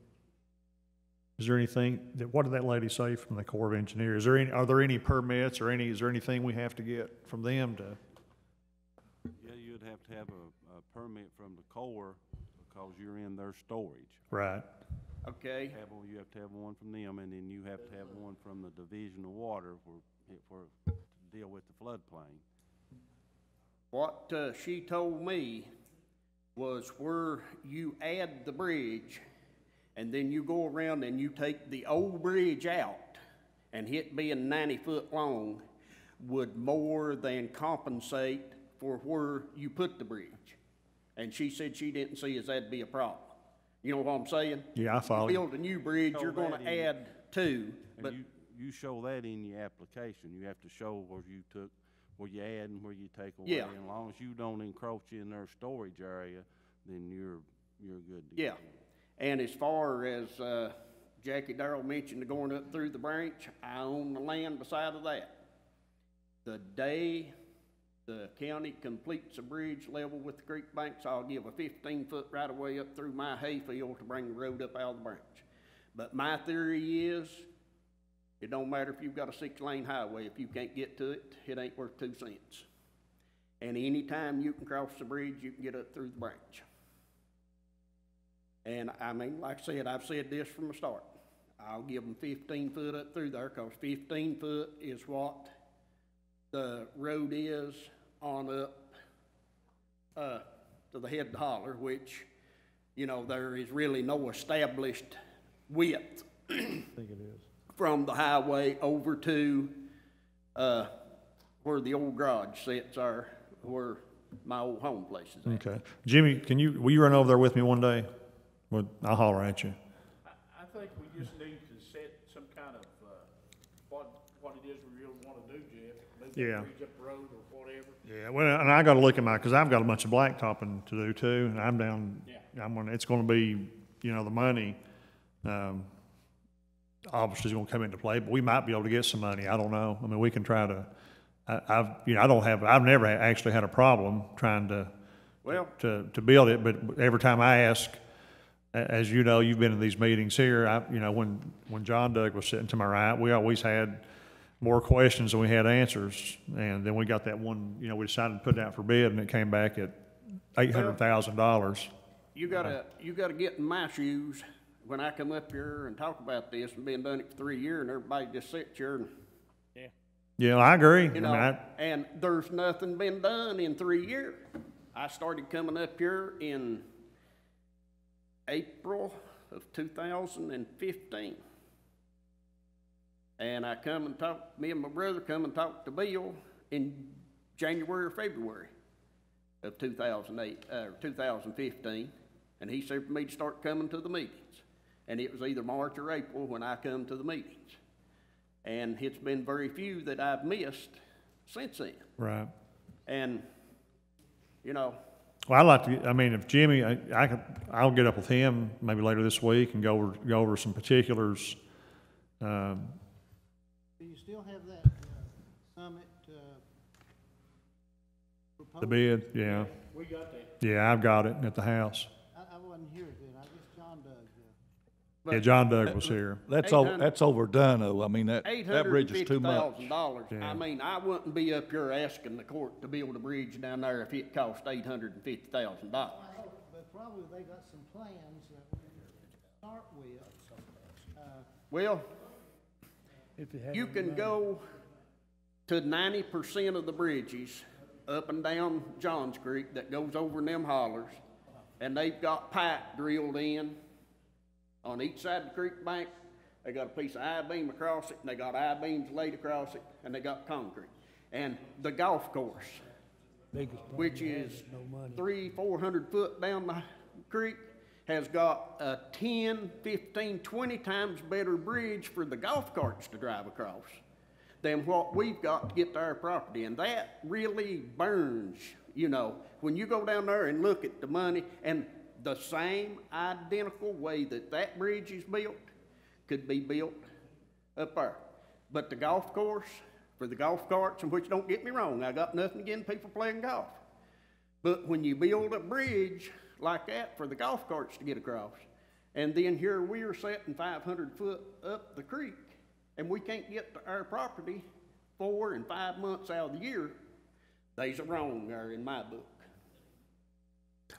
Is there anything what did that lady say from the Corps of Engineers? Are there any permits or is there anything we have to get from them to? Yeah, you'd have to have a permit from the Corps because you're in their storage. Right. Okay. You have to have one from them, and then you have to have one from the Division of Water to deal with the floodplain. What she told me was where you add the bridge and then you go around and you take the old bridge out, and it being 90 foot long would more than compensate for where you put the bridge. And she said she didn't see as that'd be a problem. You know what I'm saying? Yeah, I follow you. you. Build a new bridge, you're gonna add two, but you show that in your application. You have to show where you add and where you take away. Yeah. And as long as you don't encroach in their storage area, then you're good to yeah. go. And as far as Jackie Darrell mentioned going up through the branch, I own the land beside of that. The day the county completes a bridge level with the creek banks, I'll give a 15-foot right-of-way up through my hayfield to bring the road up out of the branch. But my theory is, it don't matter if you've got a 6-lane highway, if you can't get to it, it ain't worth 2 cents. And anytime you can cross the bridge, you can get up through the branch. And I mean, like I said, I've said this from the start. I'll give them 15 foot up through there, because 15 foot is what the road is on up to the head of the holler, which, you know, there is really no established width I think it is. from the highway over to where the old garage sits, or where my old home place is at. Okay. Jimmy, will you run over there with me one day? Well, I'll holler at you. I think we just need to set some kind of, what it is we really want to do, Jeff. Move Yeah. that bridge up the road or whatever. Yeah, well, and I gotta look at because I've got a bunch of blacktopping to do too, and I'm down, it's gonna be, you know, the money, obviously is gonna come into play, but we might be able to get some money, I don't know. I mean, we can try to, I've never actually had a problem trying to build it, but every time I ask, as you know, you've been in these meetings here, when John Doug was sitting to my right, we always had more questions than we had answers. And then we got that one, we decided to put it out for bid, and it came back at $800,000. You gotta get in my shoes when I come up here and talk about this, and been done it for 3 years, and everybody just sits here and. Yeah, I agree. And there's nothing been done in 3 years. I started coming up here in April of 2015. And me and my brother come and talked to Bill in January or February of 2015. And he said for me to start coming to the meetings. And it was either March or April when I come to the meetings. And it's been very few that I've missed since then. Right. And, Well, I'd like to, if Jimmy, I'll get up with him maybe later this week and go over some particulars. Do you still have that summit proposal? The bid, yeah. We got that. Yeah, I've got it at the house. I wasn't here then, I guess John Doug. Yeah, John Doug was here. That's overdone, though. I mean, that bridge is too much. $850,000. Yeah. I mean, I wouldn't be up here asking the court to build a bridge down there if it cost $850,000. But probably they got some plans that we can start with. Well, you can go to 90% of the bridges up and down Johns Creek that goes over in them hollers, and they've got pipe drilled in on each side of the creek bank. They got a piece of I-beam across it, and they got I-beams laid across it, and they got concrete. And the golf course, which is 300-400 foot down the creek, has got a 10, 15, 20 times better bridge for the golf carts to drive across than what we've got to get to our property. And that really burns, when you go down there and look at the money, and the same identical way that bridge is built could be built up there. But the golf course, for the golf carts, and which, don't get me wrong, I got nothing against people playing golf. But when you build a bridge like that for the golf carts to get across, and then here we're sitting 500 foot up the creek, and we can't get to our property 4 and 5 months out of the year, there's a wrong there in my book.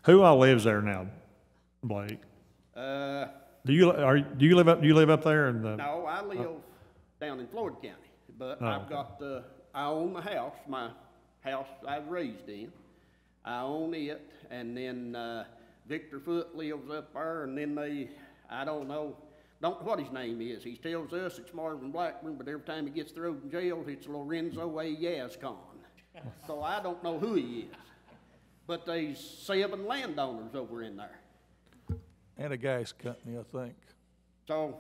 Who all lives there now, Blake? Do you live up there in the? No, I live down in Floyd County, but I own the house, my house I was raised in. I own it, and then Victor Foote lives up there, and then I don't know what his name is. He tells us it's Marvin Blackburn, but every time he gets thrown in jail, it's Lorenzo A. Yazcon. So I don't know who he is. But there's 7 landowners over in there. And a gas company, I think. So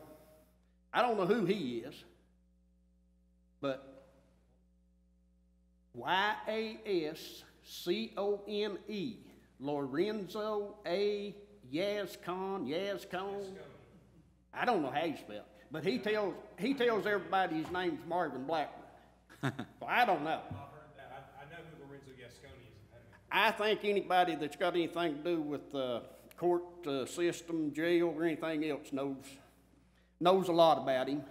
I don't know who he is, but Yazcone, Lorenzo A. Yazcon. I don't know how you spell it, but he tells everybody his name's Marvin Blackburn. So I don't know. I know who Lorenzo Yazcon I think anybody that's got anything to do with the court system, jail, or anything else knows a lot about him.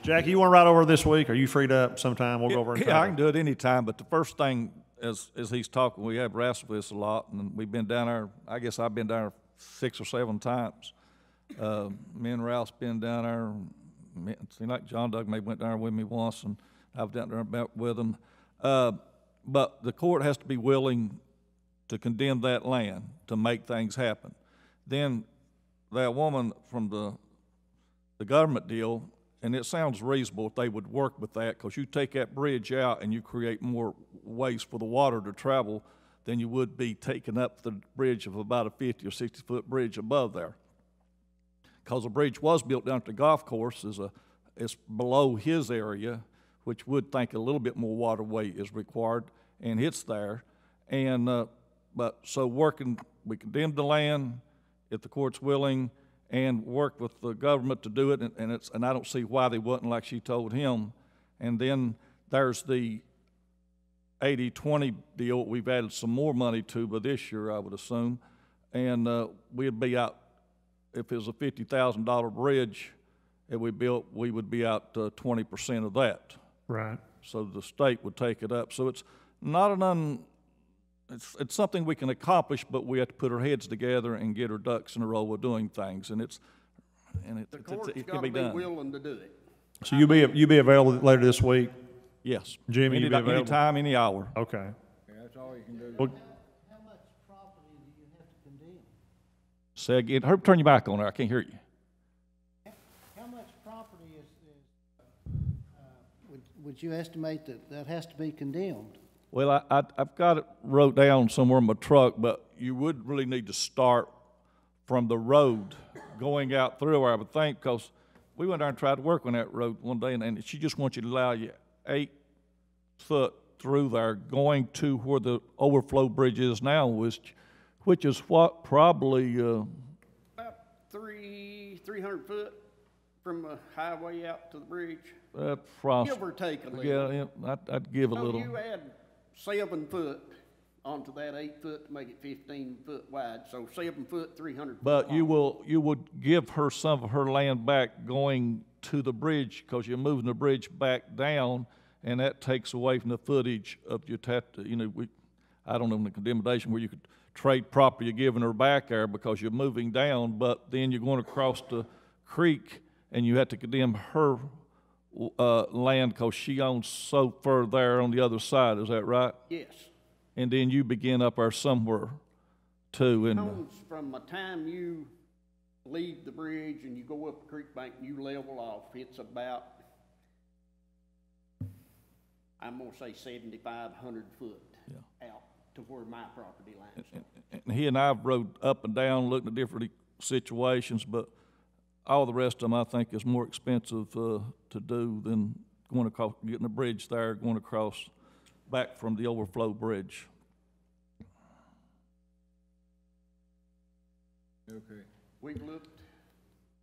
Jackie, you want to ride over this week? Are you freed up sometime? We'll go over and Yeah, I talk. can do it anytime, but the first thing, as he's talking, we have wrestled with this a lot, and we've been down there, I guess I've been down there 6 or 7 times. Me and Ralph's been down there, it seemed like John Doug maybe went down there with me once, and I've down there about with him. But the court has to be willing to condemn that land to make things happen. Then that woman from the government deal, and it sounds reasonable if they would work with that, because you take that bridge out and you create more ways for the water to travel than you would be taking up the bridge of about a 50 or 60-foot bridge above there. Because the bridge was built down at the golf course, it's below his area, which would think a little bit more waterway is required, and it's there. And but so we condemned the land if the court's willing, and work with the government to do it, and I don't see why they wouldn't, like she told him. And then there's the 80-20 deal we've added some more money to by this year, I would assume, and we'd be out, if it was a $50,000 bridge that we built, we would be out 20% of that. Right. So the state would take it up. So it's not it's something we can accomplish, but we have to put our heads together and get our ducks in a row with doing things, and it can be done. Willing to do it. So you be available later this week? Yes. Jimmy, you be available? Any time, any hour. Okay. Yeah, that's all you can do. Well, How much property do you have to condemn? Say again. Herb, turn your back on there. I can't hear you. How much property would you estimate that has to be condemned? Well, I've got it wrote down somewhere in my truck, but you would really need to start from the road going out through there, I would think, because we went there and tried to work on that road one day, and she just wants you to allow you 8 foot through there going to where the overflow bridge is now, which is what, probably about 300 foot from the highway out to the bridge. Give or take a little. Yeah, I'd give a little. You add 7 foot onto that 8 foot to make it 15 foot wide, so 7 foot, 300 foot. But you would give her some of her land back going to the bridge, because you're moving the bridge back down, and that takes away from the footage of your I don't know, in the condemnation where you could trade property you're giving her back there because you're moving down, but then you're going across the creek and you have to condemn her land because she owns so far there on the other side. Is that right? Yes. And then you begin up there somewhere too. It owns from the time you leave the bridge and you go up the creek bank and you level off, it's about, I'm going to say 7,500 foot out to where my property lines are. And he and I rode up and down looking at different situations, but all the rest of them I think is more expensive to do than going across, getting a bridge there, going across back from the overflow bridge. Okay. We've looked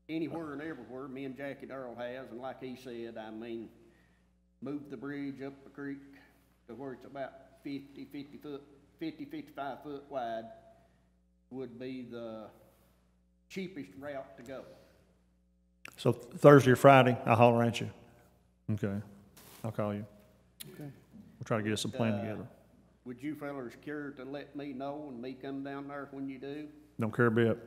anywhere and everywhere, me and Jackie Darrell has, and like he said, I mean, move the bridge up the creek to where it's about 55 foot wide would be the cheapest route to go. So Thursday or Friday, I'll holler at you. Okay. I'll call you. Okay. We'll try to get some plan together. Would you fellas care to let me know and me come down there when you do? Don't care a bit.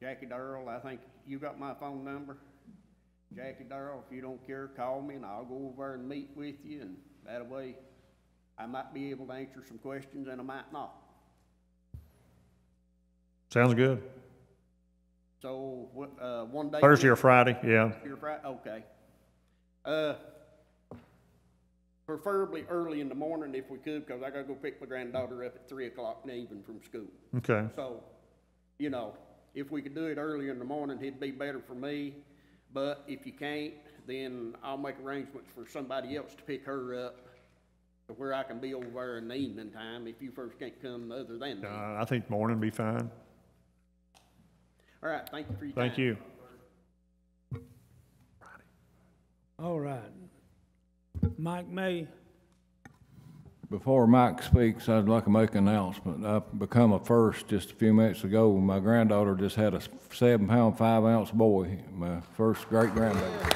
Jackie Darrell, I think you got my phone number. Jackie Darrell, if you don't care, call me and I'll go over and meet with you, and that way I might be able to answer some questions and I might not. Sounds good. So, one day. Thursday or Friday, yeah. Okay. Preferably early in the morning if we could, because I gotta go pick my granddaughter up at 3 o'clock in the evening from school. Okay. So, you know, if we could do it early in the morning, it'd be better for me. But if you can't, then I'll make arrangements for somebody else to pick her up to where I can be over there in the evening time if you first can't come other than me. I think morning will be fine. All right, thank you for your time. Thank you. All right. Mike May, Before Mike speaks, I'd like to make an announcement. I've become a first just a few minutes ago. My granddaughter just had a 7-pound, 5-ounce boy, my first great-grandbaby.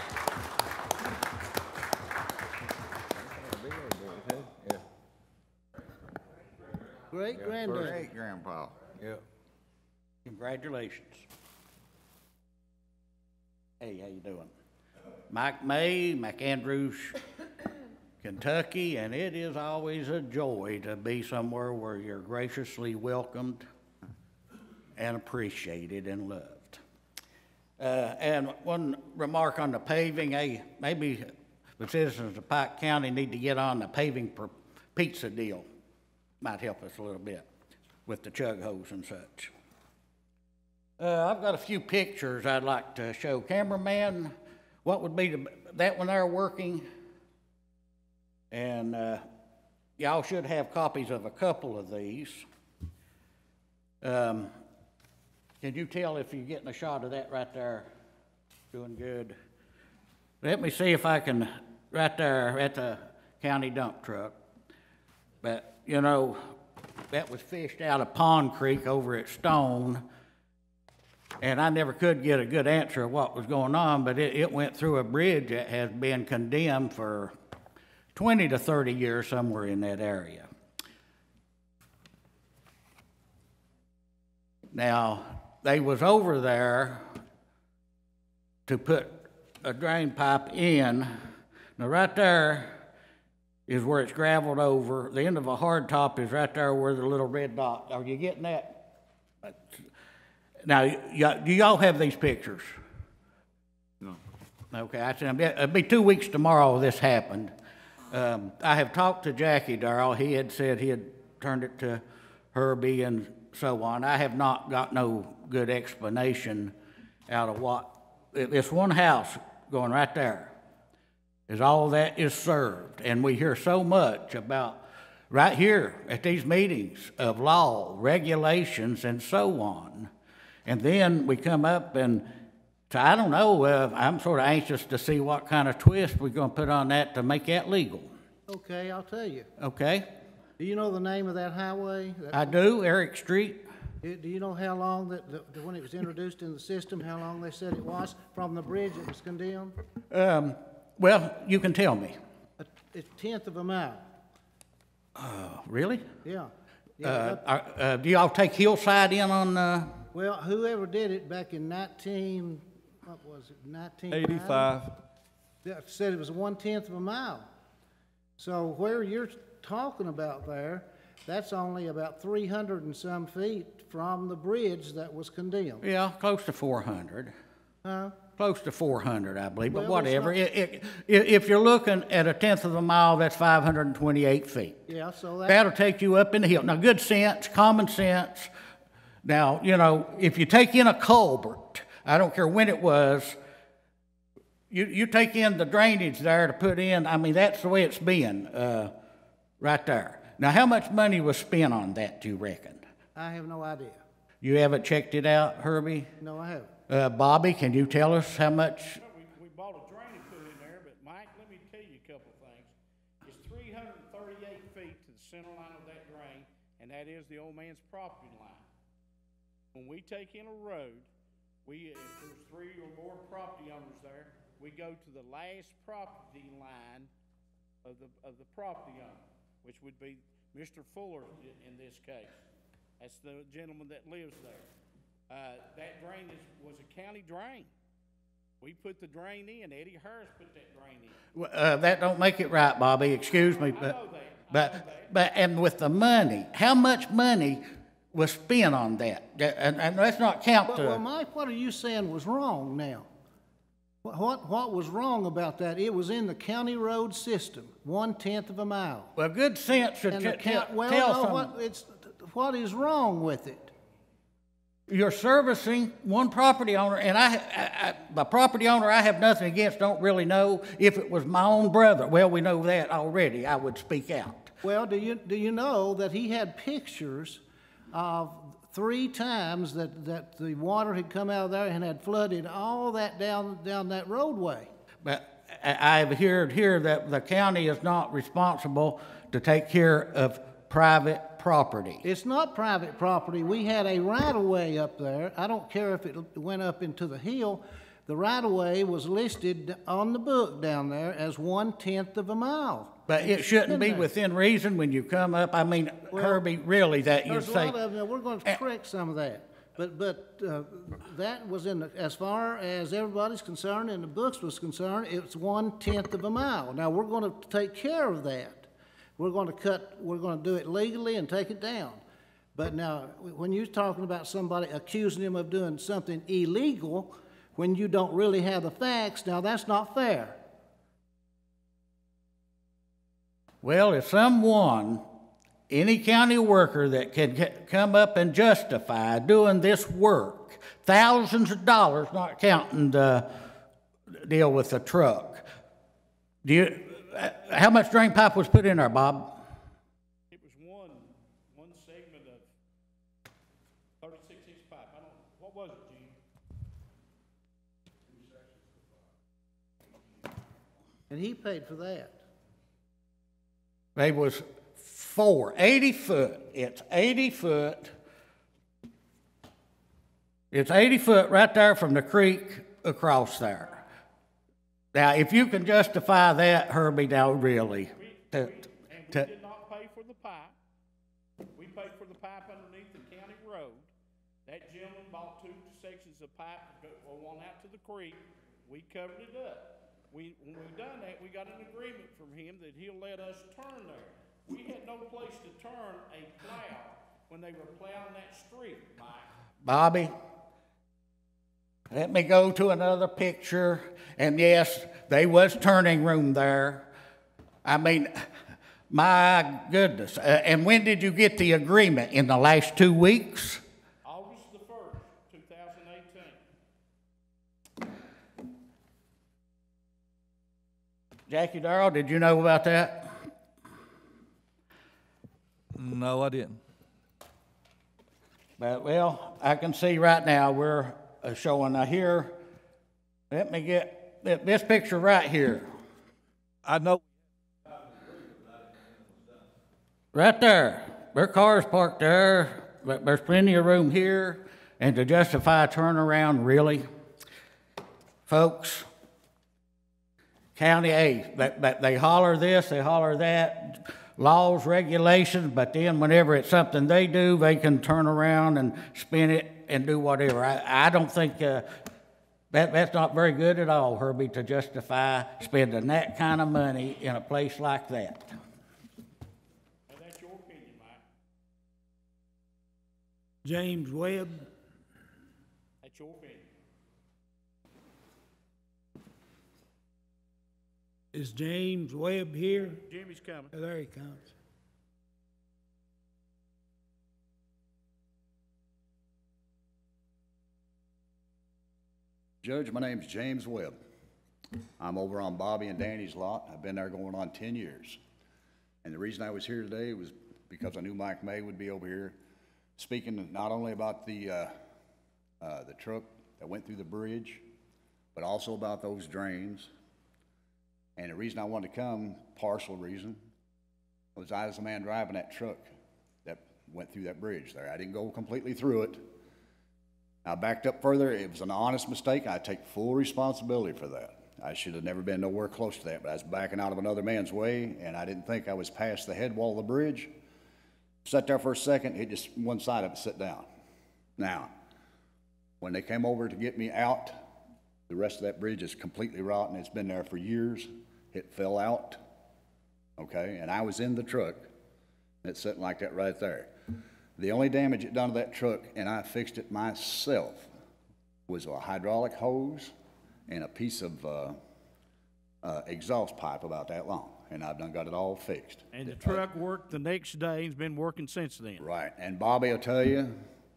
Great granddad. Great grandpa. Yep. Congratulations. Hey, how you doing? Mike May, McAndrews, Kentucky, and it is always a joy to be somewhere where you're graciously welcomed and appreciated and loved. And one remark on the paving, hey, maybe the citizens of Pike County need to get on the paving per pizza deal. Might help us a little bit with the chug hose and such. I've got a few pictures I'd like to show. Cameraman, what would be that one there working? And y'all should have copies of a couple of these. Can you tell if you're getting a shot of that right there? Doing good. Let me see if I can, right there at the county dump truck. But, you know, that was fished out of Pond Creek over at Stone. And I never could get a good answer of what was going on, but it went through a bridge that has been condemned for 20 to 30 years somewhere in that area. Now, they was over there to put a drain pipe in. Now, right there is where it's gravelled over. The end of a hard top is right there where the little red dot. Are you getting that? Now, do y'all have these pictures? No. Okay, I said, it'll be 2 weeks tomorrow this happened. I have talked to Jackie Darrell. He had said he had turned it to Herbie and so on. I have not got no good explanation out of what. This one house going right there is all that is served. And we hear so much about right here at these meetings of law, regulations, and so on. And then we come up and, so I don't know, I'm sort of anxious to see what kind of twist we're going to put on that to make that legal. Okay, I'll tell you. Okay? Do you know the name of that highway? I do, Eric Street. Do you know how long when it was introduced in the system, how long they said it was from the bridge that was condemned? Well, you can tell me. It's 1/10 of a mile. Really? Yeah. Do y'all take Hillside in on? Well, whoever did it back in 1985, said it was 1/10 of a mile. So where you're talking about there, that's only about 300 and some feet from the bridge that was condemned. Yeah, close to 400. Huh? Close to 400, I believe, but Well, whatever. If you're looking at 1/10 of a mile, that's 528 feet. Yeah, so that'll take you up in the hill. Now, good sense, common sense. Now, you know, if you take in a culvert, I don't care when it was, you take in the drainage there to put in, I mean, that's the way it's been, right there. Now, how much money was spent on that, do you reckon? I have no idea. You haven't checked it out, Herbie? No, I haven't. Bobby, can you tell us how much? We bought a drainage put in there, but Mike, let me tell you a couple of things. It's 338 feet to the center line of that drain, and that is the old man's property line. When we take in a road, if there's 3 or more property owners there, we go to the last property line of the property owner, which would be Mr. Fuller in this case. That's the gentleman that lives there. That drain was a county drain. We put the drain in. Eddie Harris put that drain in. That don't make it right, Bobby. Excuse me, but and with the money, how much money was spent on that? And let's not count the. Well, Mike, what are you saying was wrong now? What was wrong about that? It was in the county road system, 1/10 of a mile. Well, good sense should what is wrong with it? You're servicing one property owner, and the property owner I have nothing against, don't really know if it was my own brother. Well, we know that already. I would speak out. Well, do you know that he had pictures of 3 times that the water had come out of there and had flooded all that down that roadway? But I've heard here that the county is not responsible to take care of private property. It's not private property. We had a right-of-way up there. I don't care if it went up into the hill. The right-of-way was listed on the book down there as 1/10 of a mile. But it shouldn't be within reason when you come up. I mean, Herbie, really, that you There's a say. lot of them. We're going to correct some of that. But that was as far as everybody's concerned and the books was concerned, it's 1/10 of a mile. Now, we're going to take care of that. We're going to do it legally and take it down. But now, when you're talking about somebody accusing him of doing something illegal, when you don't really have the facts, now that's not fair. Well, if someone, any county worker that can come up and justify doing this work, thousands of dollars, not counting the deal with the truck. How much drain pipe was put in there, Bob? It was one segment of 36-inch pipe. What was it, Gene? And he paid for that. They was 80 foot. It's 80 foot. It's 80 foot right there from the creek across there. Now, if you can justify that, Herbie, now really. We did not pay for the pipe. We paid for the pipe underneath the county road. That gentleman bought 2 sections of pipe to go on out to the creek. We covered it up. When we done that, we got an agreement from him that he'll let us turn there. We had no place to turn a plow when they were plowing that street, Mike. Bobby, let me go to another picture. And yes, there was turning room there. I mean, my goodness. And when did you get the agreement? In the last 2 weeks? August the 1st, 2018. Jackie Darrell, did you know about that? No, I didn't. But, well, I can see right now we're showing here. Let me get this picture right here. I know. Right there. Their car's parked there. But there's plenty of room here. And to justify a turnaround, really? Folks, County A, they holler this, they holler that, laws, regulations, but then whenever it's something they do, they can turn around and spin it and do whatever. I don't think that's not very good at all, Herbie, to justify spending that kind of money in a place like that. And that's your opinion, Mike. James Webb. That's your opinion. Is James Webb here? Jimmy's coming. Oh, there he comes. Judge, my name's James Webb. I'm over on Bobby and Danny's lot. I've been there going on 10 years. And the reason I was here today was because I knew Mike May would be over here speaking not only about the truck that went through the bridge, but also about those drains. And the reason I wanted to come, partial reason, was I was the man driving that truck that went through that bridge there. I didn't go completely through it. I backed up further. It was an honest mistake. I take full responsibility for that. I should have never been nowhere close to that, but I was backing out of another man's way, and I didn't think I was past the head wall of the bridge. Sat there for a second, hit just one side of it, sit down. Now, when they came over to get me out, the rest of that bridge is completely rotten. It's been there for years. It fell out, okay, and I was in the truck. It's sitting like that right there. The only damage it done to that truck, and I fixed it myself, was a hydraulic hose and a piece of exhaust pipe about that long, and I've done got it all fixed. And the truck worked the next day and's been working since then. Right, and Bobby will tell you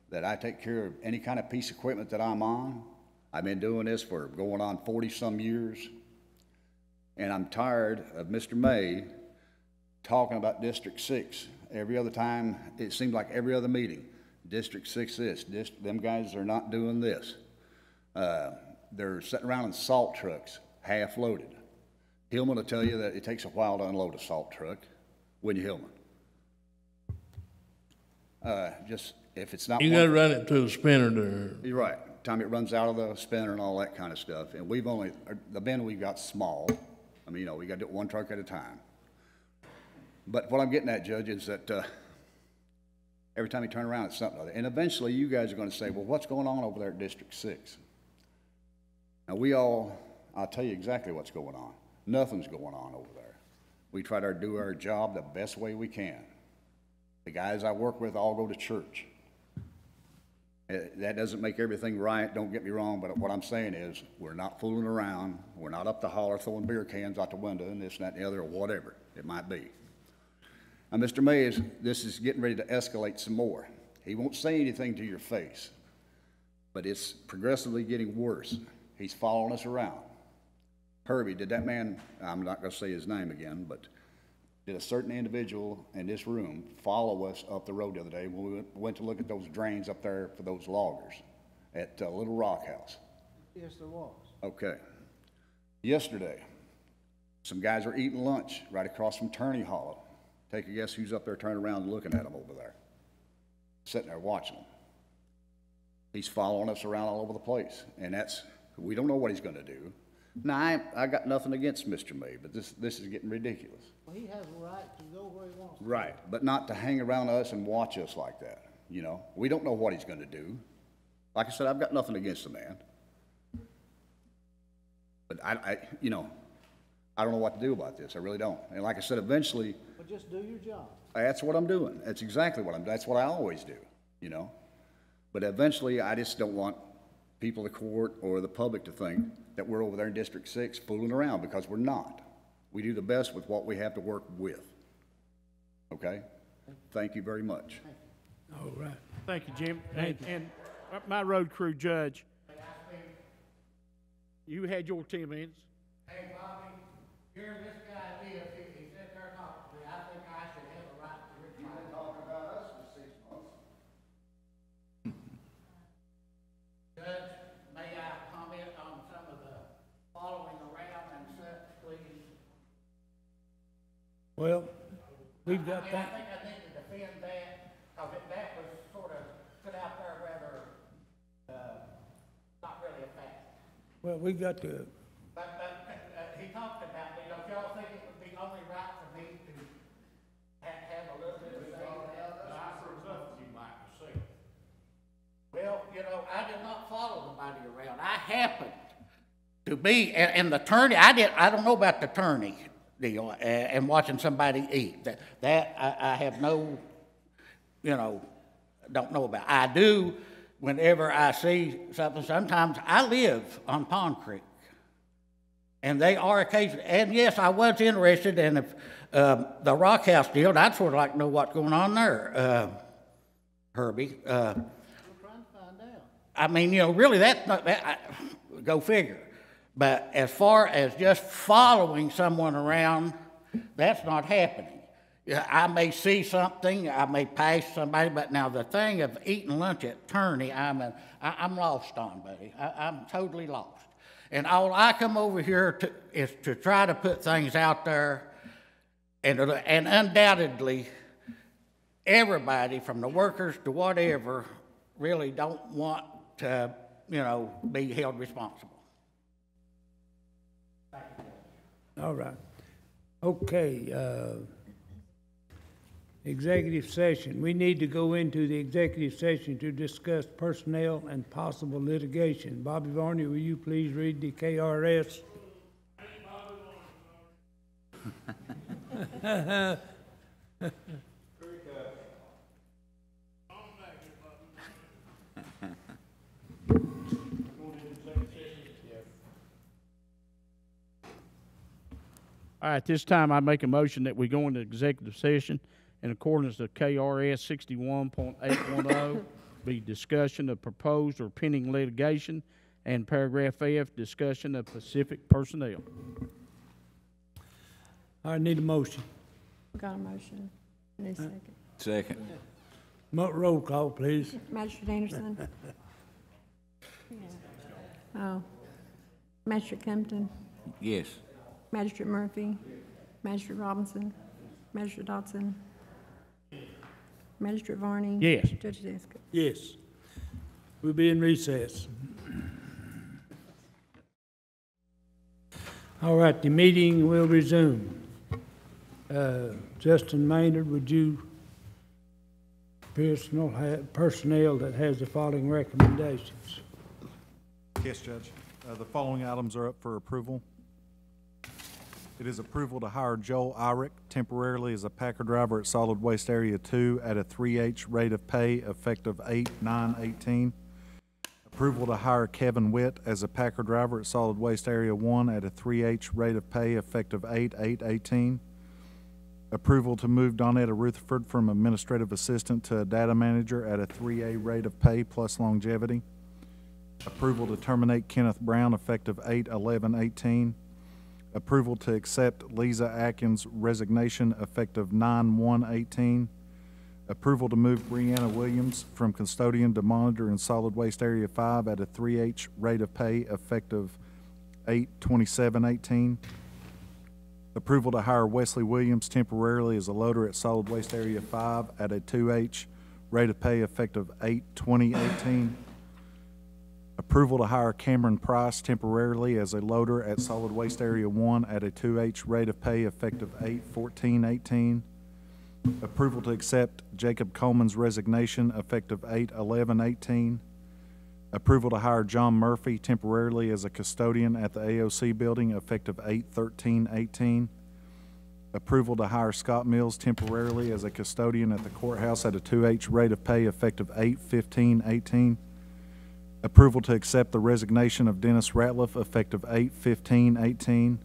that I take care of any kind of piece of equipment that I'm on. I've been doing this for going on 40-some years. And I'm tired of Mr. May talking about District 6. Every other time, it seems like every other meeting, District 6 this, them guys are not doing this. They're sitting around in salt trucks, half loaded. Hillman will tell you that it takes a while to unload a salt truck, Wouldn't you, Hillman? Just, if it's not. You gotta run it through the spinner there. You're right. Time it runs out of the spinner and all that kind of stuff. And we've only, the bin we've got small. I mean, you know, we gotta do it one truck at a time. But what I'm getting at, Judge, is that, every time you turn around, it's something other. And eventually you guys are gonna say, well, what's going on over there at District 6? Now I'll tell you exactly what's going on. Nothing's going on over there. We try to do our job the best way we can. The guys I work with all go to church. That doesn't make everything right, don't get me wrong, but what I'm saying is, we're not fooling around, we're not up the holler throwing beer cans out the window and this, and that, and the other, or whatever it might be. Now, Mr. May, this is getting ready to escalate some more. He won't say anything to your face, but it's progressively getting worse. He's following us around. Herbie, did that man, I'm not gonna say his name again, but did a certain individual in this room follow us up the road the other day when we went to look at those drains up there for those loggers at Little Rock House? Yes, there was. Okay. Yesterday, some guys were eating lunch right across from Turney Hollow. Take a guess who's up there turning around and looking at them over there, sitting there watching them. He's following us around all over the place, and we don't know what he's going to do. Now, I got nothing against Mr. May, but this is getting ridiculous. Well, he has a right to go where he wants to. Right, but not to hang around us and watch us like that, you know? We don't know what he's going to do. Like I said, I've got nothing against the man. But I don't know what to do about this. I really don't. And like I said, eventually. But just do your job. That's what I'm doing. That's exactly that's what I always do, you know? But eventually, I just don't want people in the court or the public to think that we're over there in District 6 fooling around, because we're not. We do the best with what we have to work with. Okay? Thank you very much. All right. Thank you, Jim. And my road crew judge, you had your 10 minutes. Hey, Bobby, here this guy lives, he sat there talking to me. I think I should have a right to reply. You've been talking about us for 6 months. Judge, may I comment on some of the following around and such, please? Well, we've got I think I need to defend that, because that was sort of put out there rather, not really a fact. Well, we've got to. But he talked about me. Don't y'all think it would be only right for me to have a little bit of say? I presume you might say. Well, you know, I did not follow nobody around. I happened to be, and the attorney, I don't know about the attorney deal, and watching somebody eat. That I have no, don't know about. I do, whenever I see something, sometimes I live on Pond Creek. And they are occasionally, and yes, I was interested in if, the Rock House deal. I'd sort of like to know what's going on there, Herbie. I'm trying to find out. I mean, really, that's not, go figure. But as far as just following someone around, that's not happening. Yeah, I may see something, I may pass somebody, but now the thing of eating lunch at Turney, I'm lost on, buddy. I'm totally lost. And all I come over here is to try to put things out there, and undoubtedly, everybody from the workers to whatever really don't want to, be held responsible. All right. Okay, executive session. We need to go into the executive session to discuss personnel and possible litigation. Bobby Varney, will you please read the KRS? All right, this time I make a motion that we go into executive session in accordance to KRS 61.810, be discussion of proposed or pending litigation, and paragraph F, discussion of Pacific personnel. I need a motion. Got a motion. I need a second. Second. Roll call, please. Magistrate Anderson. Oh. Magistrate Kempton. Yes. Magistrate Murphy. Magistrate Robinson. Magistrate Dodson. Magistrate Varney. Yes. Judge Jessica. Yes. We'll be in recess. All right, the meeting will resume. Justin Maynard, would you, personnel that has the following recommendations? Yes, Judge. The following items are up for approval. It is approval to hire Joel Irick temporarily as a packer driver at Solid Waste Area 2 at a 3H rate of pay effective 8/9/18. Approval to hire Kevin Witt as a packer driver at Solid Waste Area 1 at a 3H rate of pay effective 8/8/18. Approval to move Donetta Rutherford from administrative assistant to a data manager at a 3A rate of pay plus longevity. Approval to terminate Kenneth Brown effective 8/11/18. Approval to accept Lisa Atkins' resignation effective 9/1/18. Approval to move Brianna Williams from custodian to monitor in Solid Waste Area 5 at a 3H rate of pay effective 8/27/18. Approval to hire Wesley Williams temporarily as a loader at Solid Waste Area 5 at a 2H rate of pay effective 8/20/18. Approval to hire Cameron Price temporarily as a loader at Solid Waste Area 1 at a 2H rate of pay effective 8/14/18. Approval to accept Jacob Coleman's resignation effective 8/11/18. Approval to hire John Murphy temporarily as a custodian at the AOC building effective 8/13/18. Approval to hire Scott Mills temporarily as a custodian at the courthouse at a 2H rate of pay effective 8/15/18. Approval to accept the resignation of Dennis Ratliff effective 8/15/18.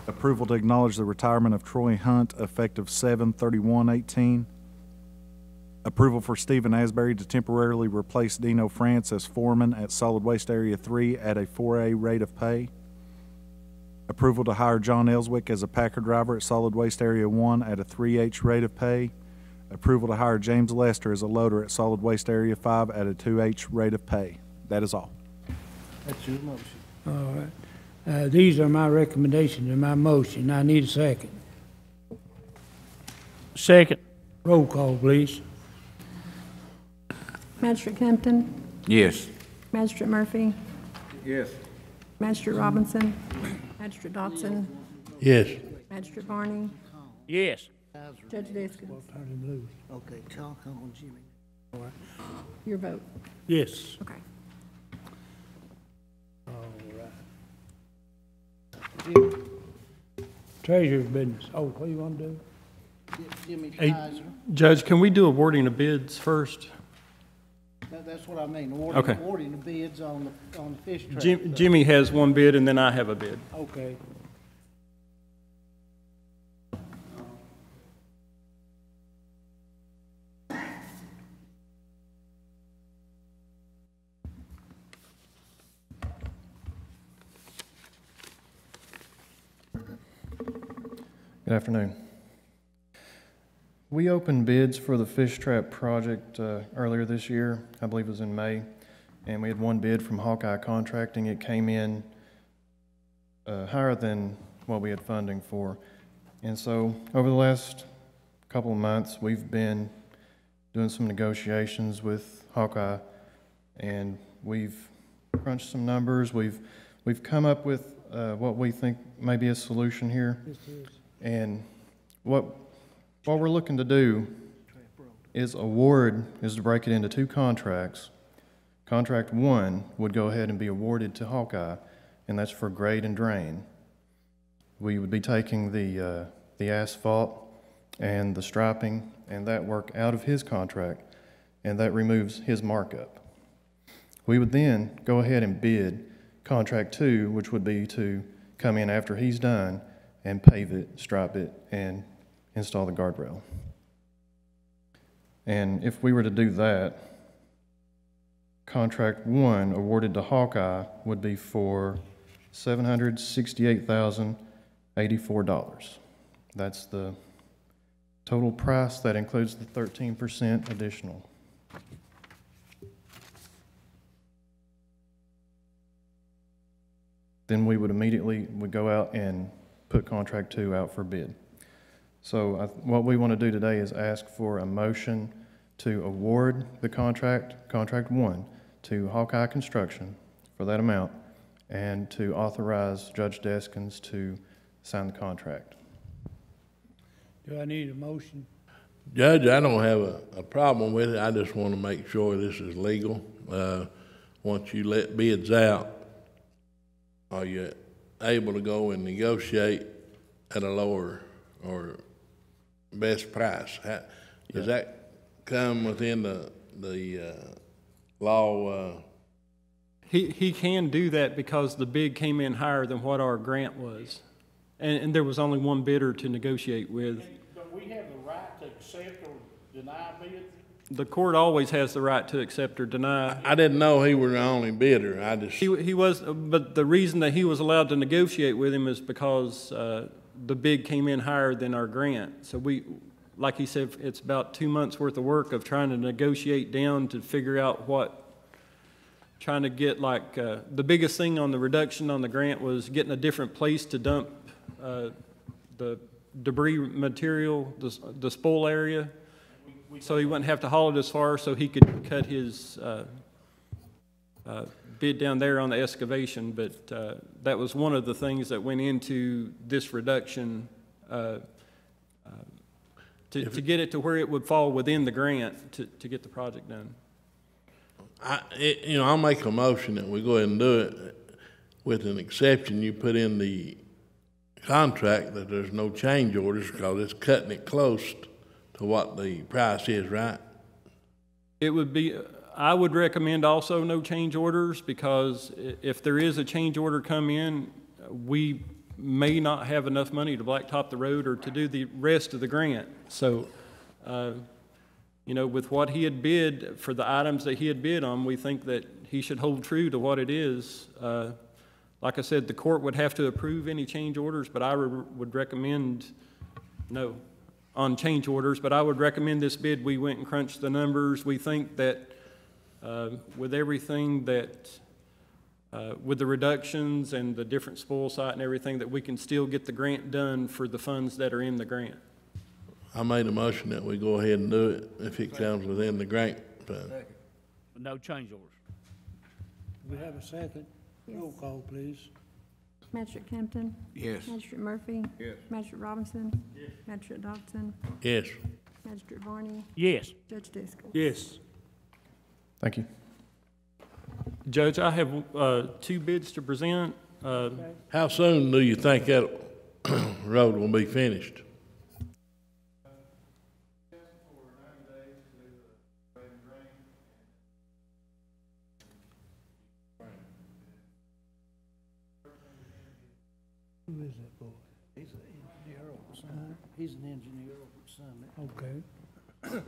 Approval to acknowledge the retirement of Troy Hunt effective 7/31/18. Approval for Stephen Asbury to temporarily replace Dino France as foreman at Solid Waste Area 3 at a 4A rate of pay. Approval to hire John Ellswick as a packer driver at Solid Waste Area 1 at a 3H rate of pay. Approval to hire James Lester as a loader at Solid Waste Area 5 at a 2H rate of pay. That is all. That's your motion. All right. These are my recommendations and my motion. I need a second. Second. Roll call, please. Magistrate Kempton. Yes. Magistrate Murphy. Yes. Magistrate Robinson. Magistrate Dodson. Yes. Magistrate Varney. Yes. Judge Jessica. Okay, chalk on Jimmy. All right. Your vote. Yes. Okay. All right. Treasurer's business. Oh, what do you want to do? Jimmy Hey, Kaiser. Judge, can we do awarding of bids first? That's what I mean, Okay. awarding the bids on the fish trap. Jimmy has one bid and then I have a bid. Okay. Good afternoon. We opened bids for the fish trap project earlier this year. I believe it was in May, and we had one bid from Hawkeye Contracting. It came in higher than what we had funding for. And so over the last couple of months, we've been doing some negotiations with Hawkeye, and we've crunched some numbers. We've come up with what we think may be a solution here. And what we're looking to do is to break it into two contracts. Contract 1 would go ahead and be awarded to Hawkeye, and that's for grade and drain. We would be taking the asphalt and the striping and that work out of his contract, and that removes his markup. We would then go ahead and bid Contract 2, which would be to come in after he's done and pave it, stripe it, and install the guardrail. And if we were to do that, Contract 1 awarded to Hawkeye would be for $768,084. That's the total price. That includes the 13% additional. Then we would immediately go out and put Contract 2 out for bid. So what we want to do today is ask for a motion to award the contract 1, to Hawkeye Construction for that amount, and to authorize Judge Deskins to sign the contract. Do I need a motion? Judge, I don't have a problem with it. I just want to make sure this is legal. Once you let bids out, are you able to go and negotiate at a lower or best price? Does that come within the law? He can do that because the bid came in higher than what our grant was. And there was only one bidder to negotiate with. But we have the right to accept or deny bids? The court always has the right to accept or deny. I didn't know he was the only bidder. He was, but the reason that he was allowed to negotiate with him is because the bid came in higher than our grant. So we, like he said, it's about 2 months worth of work of trying to negotiate down to figure out trying to get the biggest thing on the reduction on the grant was getting a different place to dump the debris material, the spoil area. So he wouldn't have to haul it as far, so he could cut his bid down there on the excavation. But that was one of the things that went into this reduction to get it to where it would fall within the grant to get the project done. I'll make a motion that we go ahead and do it with an exception. You put in the contract that there's no change orders because it's cutting it close to what the price is, right? It would be, I would recommend also no change orders, because if there is a change order come in, we may not have enough money to blacktop the road or to do the rest of the grant. So, with what he had bid for the items that he had bid on, we think that he should hold true to what it is. Like I said, the court would have to approve any change orders, but I would recommend no on change orders, but I would recommend this bid. We went and crunched the numbers. We think that with everything that, with the reductions and the different spoil site and everything, that we can still get the grant done for the funds that are in the grant. I made a motion that we go ahead and do it if it comes within the grant fund. No change orders. Do we have a second? Yes. Roll call, please. Magistrate Kempton? Yes. Magistrate Murphy? Yes. Magistrate Robinson? Yes. Magistrate Dodson? Yes. Magistrate Varney? Yes. Judge Driscoll? Yes. Thank you. Judge, I have 2 bids to present. How soon do you think that road will be finished? Who is that boy? He's an engineer over Summit. He's an engineer over Summit. Okay.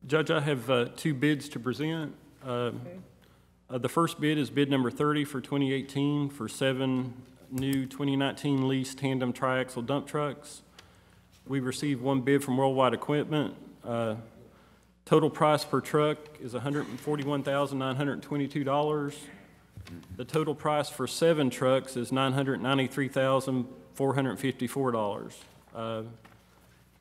Judge, I have 2 bids to present. The first bid is bid number 30 for 2018 for 7 new 2019 leased tandem triaxle dump trucks. We received 1 bid from Worldwide Equipment. Total price per truck is $141,922. The total price for 7 trucks is $993,454.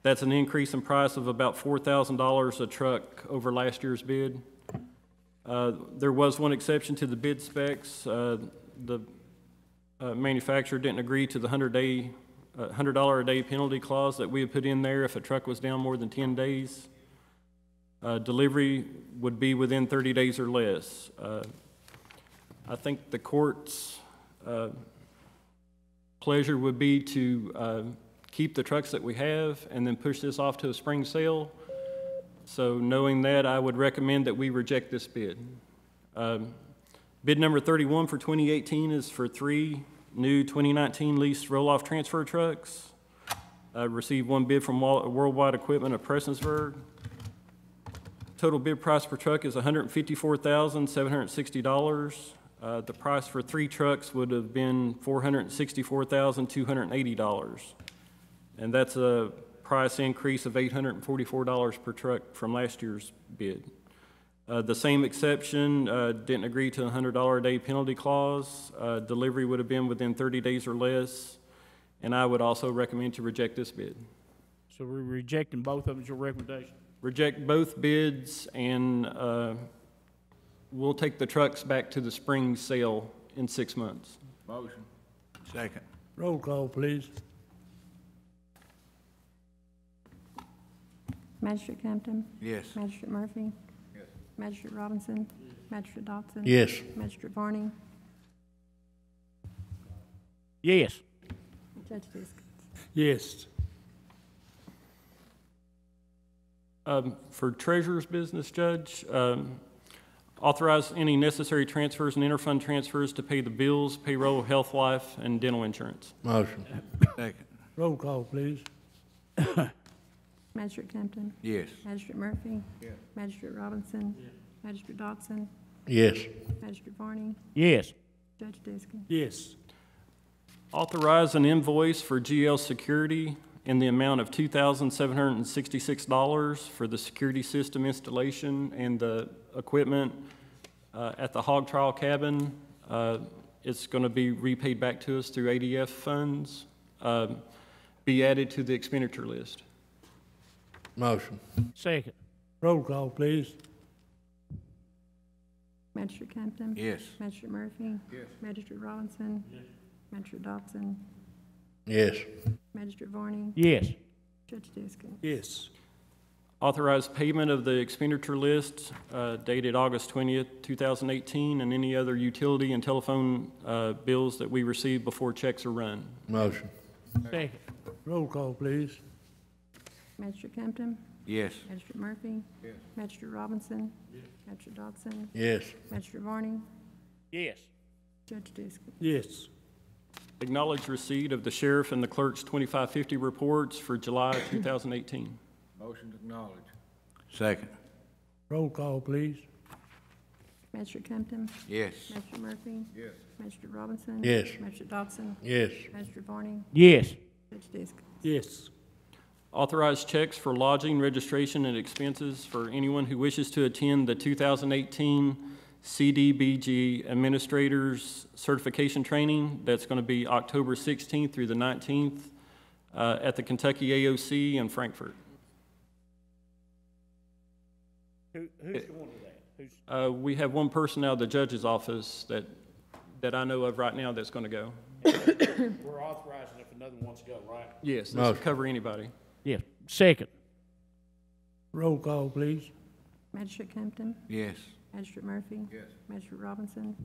That's an increase in price of about $4,000 a truck over last year's bid. There was one exception to the bid specs. The manufacturer didn't agree to the $100 a day penalty clause that we had put in there if a truck was down more than 10 days. Delivery would be within 30 days or less. I think the court's pleasure would be to keep the trucks that we have and then push this off to a spring sale. So knowing that, I would recommend that we reject this bid. Bid number 31 for 2018 is for 3 new 2019 leased roll-off transfer trucks. I received 1 bid from Worldwide Equipment of Prestonsburg. Total bid price per truck is $154,760. The price for 3 trucks would have been $464,280. And that's a price increase of $844 per truck from last year's bid. The same exception didn't agree to the $100 a day penalty clause. Delivery would have been within 30 days or less. and I would also recommend to reject this bid. So we're rejecting both of them, is your recommendation? Reject both bids, and we'll take the trucks back to the spring sale in 6 months. Motion. Second. Roll call, please. Magistrate Campton. Yes. Magistrate Murphy. Yes. Magistrate Robinson. Magistrate Dodson. Yes. Magistrate Varney. Yes. Judge Fiscal. Yes. For treasurer's business, Judge, authorize any necessary transfers and interfund transfers to pay the bills, payroll, health, life, and dental insurance. Motion. Second. Roll call, please. Magistrate Campton. Yes. Magistrate Murphy. Yes. Magistrate Robinson. Yes. Magistrate Dodson. Yes. Magistrate Varney. Yes. Judge Fiscal. Yes. Authorize an invoice for GL Security in the amount of $2,766 for the security system installation and the equipment at the hog trial cabin. It's going to be repaid back to us through ADF funds. Be added to the expenditure list. Motion. Second. Roll call, please. Magistrate Campton. Yes. Magistrate Murphy. Yes. Magistrate Robinson. Yes. Magistrate Dodson. Yes. Magistrate Varney. Yes. Judge Fiscal. Yes. Authorize payment of the expenditure list dated August 20th, 2018, and any other utility and telephone bills that we receive before checks are run. Motion. Second. Roll call, please. Magistrate Campton. Yes. Magistrate Murphy. Yes. Magistrate Robinson. Yes. Magistrate Dodson. Yes. Magistrate Varney. Yes. Judge Fiscal. Yes. Acknowledge receipt of the sheriff and the clerk's 2550 reports for July 2018. Motion to acknowledge. Second. Roll call, please. Magistrate Campton. Yes. Magistrate Murphy. Yes. Magistrate Robinson. Yes. Magistrate Dodson. Yes. Magistrate Varney. Yes. Judge Fiscal. Yes. Authorize checks for lodging, registration, and expenses for anyone who wishes to attend the 2018 CDBG Administrators Certification Training. That's going to be October 16th through the 19th at the Kentucky AOC in Frankfurt. Who's going to that? We have one person out of the judge's office that I know of right now that's going to go. We're authorizing if another wants to go, right? Yes, this will cover anybody. Yes. Second. Roll call, please. Magistrate Campton. Yes. Magistrate Murphy. Yes. Magistrate Robinson.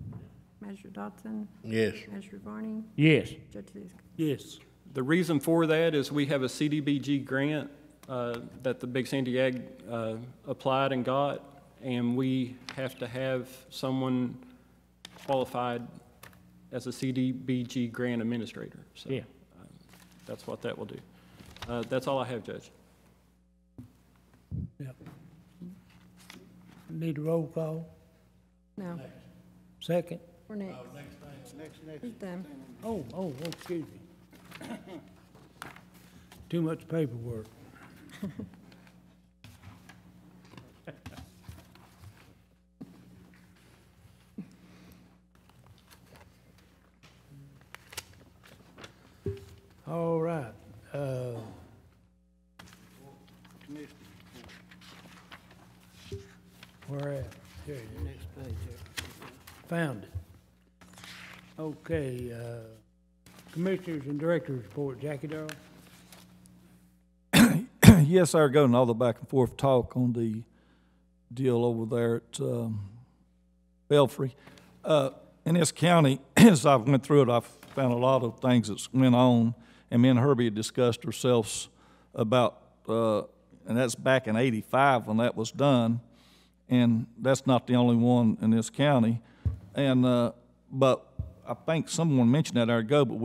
Magistrate Dodson. Yes. Magistrate Varney. Yes. Judge Fiscal. Yes. The reason for that is we have a CDBG grant that the Big Sandy Ag applied and got, and we have to have someone qualified as a CDBG grant administrator. So Yeah. That's what that will do. That's all I have, Judge. Yep. Need a roll call? No, Second? we're next. He's done. Oh, excuse me. Too much paperwork. All right. Where at? Here it is. Next page. Found it. Okay, Commissioners and Directors report. Jackie Darrell? Yes, sir, going all the back and forth talk on the deal over there at Belfry. In this county, as I went through it, I found a lot of things that went on, and me and Herbie had discussed ourselves about, and that's back in '85 when that was done, and that's not the only one in this county. And but I think someone mentioned that hour ago, but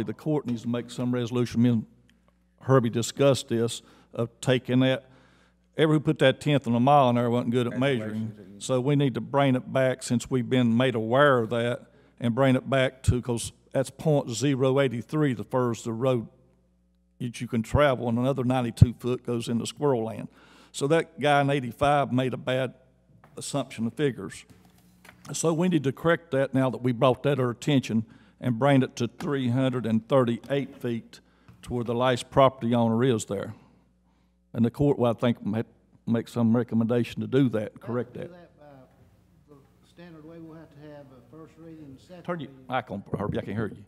the court needs to make some resolution. Me and Herbie discussed this, of taking that, who put that tenth of a mile in there wasn't good at measuring. So we need to bring it back, since we've been made aware of that, and bring it back to, because that's .083 the furthest the road that you can travel, and another 92 foot goes into squirrel land. So that guy in '85 made a bad assumption of figures. So we need to correct that now that we brought that to our attention, and bring it to 338 feet to where the last property owner is there. And the court, well, I think, make some recommendation to do that, correct that. The standard way, we'll have to have a first reading and a second Turn your reading. mic on, Herbie, I can hear you.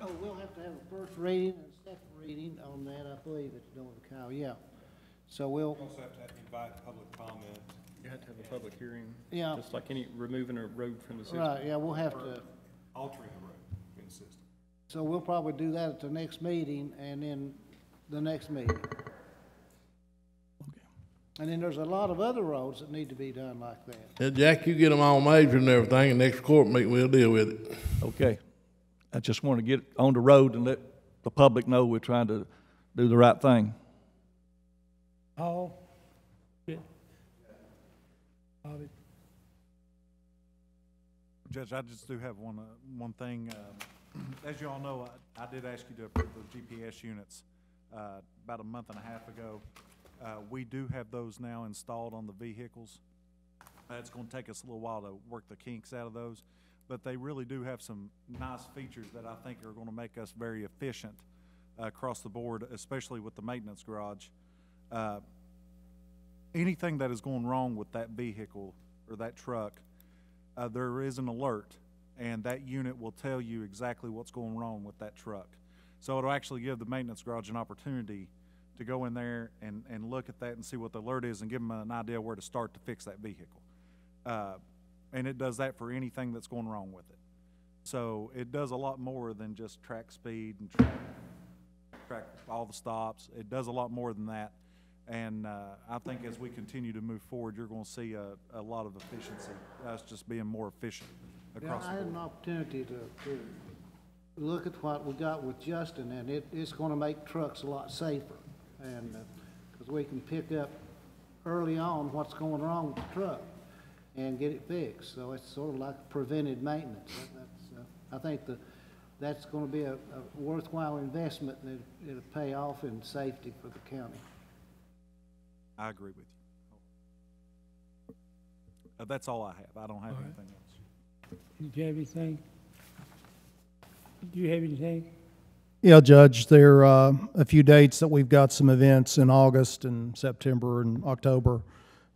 Oh, we'll have to have a first reading and a second reading on that, I believe it's doing the cow, yeah. So we'll. You also have to invite public comment. You have to have a public hearing. Yeah. Just like any, removing a road from the system. Right, yeah, we'll have to, Altering the road in the system. so we'll probably do that at the next meeting and then the next meeting. And then there's a lot of other roads that need to be done like that. Yeah, Jack, you get them all measured and everything, and next court meeting, we'll deal with it. Okay. I just want to get on the road and let the public know we're trying to do the right thing. Paul? Yeah. Bobby? Judge, I just do have one thing. As you all know, I did ask you to approve the GPS units about a month and a half ago. We do have those now installed on the vehicles. It's going to take us a little while to work the kinks out of those, but they really do have some nice features that I think are going to make us very efficient across the board, especially with the maintenance garage. Anything that is going wrong with that vehicle or that truck, there is an alert, and that unit will tell you exactly what's going wrong with that truck. So it'll actually give the maintenance garage an opportunity to go in there and look at that and see what the alert is and give them an idea where to start to fix that vehicle. And it does that for anything that's going wrong with it. So it does a lot more than just track speed and track all the stops. It does a lot more than that. And I think as we continue to move forward, you're going to see a lot of efficiency, us just being more efficient across the I had board. an opportunity to look at what we got with Justin, and it's gonna make trucks a lot safer. And, because we can pick up early on what's going wrong with the truck and get it fixed. So it's sort of like preventive maintenance. I think that's gonna be a worthwhile investment, and it'll pay off in safety for the county. I agree with you. That's all I have. I don't have anything else. Did you have anything? Do you have anything? Yeah, Judge, there are a few dates that we've got some events in August and September and October.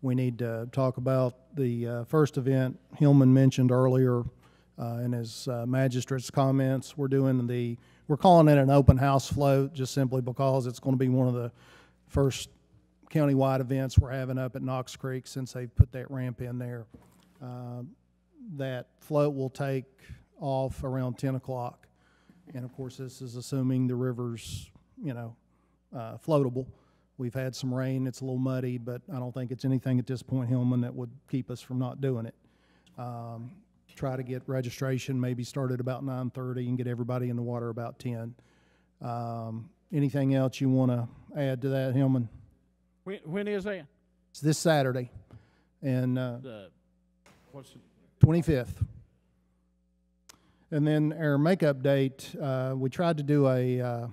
We need to talk about the first event Hillman mentioned earlier in his magistrate's comments. We're calling it an open house float just simply because it's going to be one of the first countywide events we're having up at Knox Creek since they've put that ramp in there. That float will take off around 10 o'clock. And of course, this is assuming the river's, floatable. We've had some rain, it's a little muddy, but I don't think it's anything at this point, Hillman, that would keep us from not doing it. Try to get registration maybe started about 9:30 and get everybody in the water about 10. Anything else you want to add to that, Hillman? When is that? It's this Saturday, and What's it? 25th. And then our makeup date, we tried to do a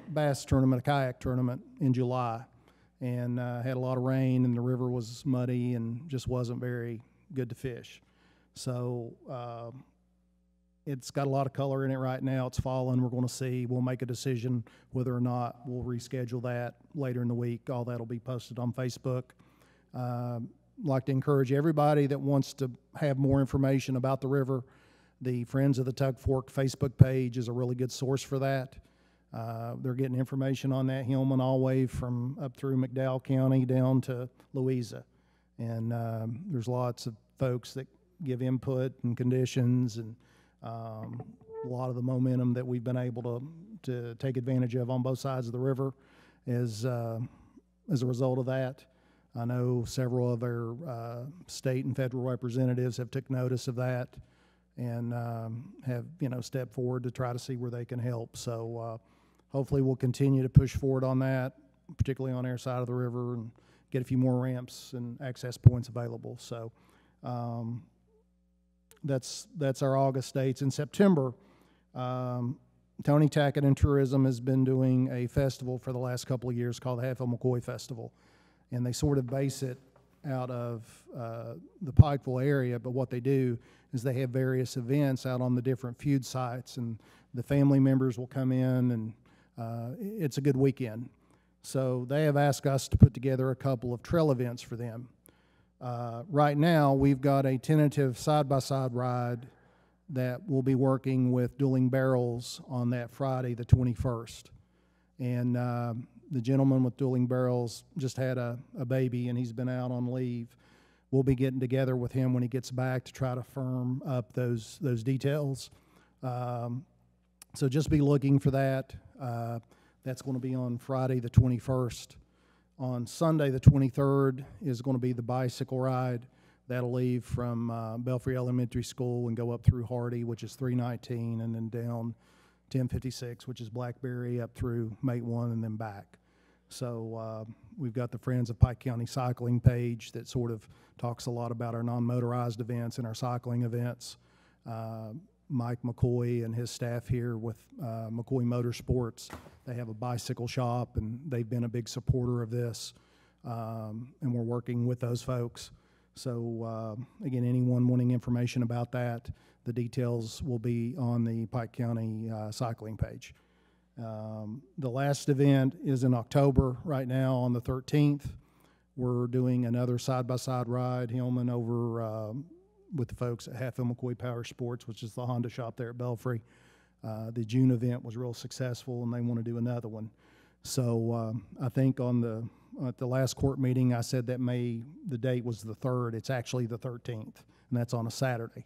bass tournament, a kayak tournament in July, and had a lot of rain, and the river was muddy and just wasn't very good to fish. So it's got a lot of color in it right now. It's falling. We're going to see. We'll make a decision whether or not we'll reschedule that later in the week. All that will be posted on Facebook. Like to encourage everybody that wants to have more information about the river. The Friends of the Tug Fork Facebook page is a really good source for that. They're getting information on that Hillman all the way from up through McDowell County down to Louisa. And there's lots of folks that give input and conditions, and a lot of the momentum that we've been able to take advantage of on both sides of the river is as a result of that. I know several of our state and federal representatives have took notice of that and have stepped forward to try to see where they can help. So hopefully we'll continue to push forward on that, particularly on our side of the river, and get a few more ramps and access points available. So that's our August dates. In September, Tony Tackett and Tourism has been doing a festival for the last couple of years called the Hatfield McCoy Festival, and they sort of base it out of the Pikeville area, but what they do is they have various events out on the different feud sites, and the family members will come in, and it's a good weekend. So they have asked us to put together a couple of trail events for them. Right now, we've got a tentative side-by-side ride that will be working with Dueling Barrels on that Friday, the 21st. And the gentleman with Dueling Barrels just had a baby, and he's been out on leave. We'll be getting together with him when he gets back to try to firm up those details. So just be looking for that. That's going to be on Friday, the 21st. On Sunday, the 23rd, is going to be the bicycle ride. That'll leave from Belfry Elementary School and go up through Hardy, which is 319, and then down 1056, which is Blackberry, up through Mate 1 and then back. So we've got the Friends of Pike County Cycling page that sort of talks a lot about our non-motorized events and our cycling events. Mike McCoy and his staff here with McCoy Motorsports, they have a bicycle shop, and they've been a big supporter of this, and we're working with those folks. So again, anyone wanting information about that, the details will be on the Pike County cycling page. The last event is in October right now on the 13th. We're doing another side-by-side ride, Hillman, over with the folks at Hatfield McCoy Power Sports, which is the Honda shop there at Belfry. The June event was real successful, and they want to do another one. So I think at the last court meeting, I said that the date was the 3rd. It's actually the 13th, and that's on a Saturday.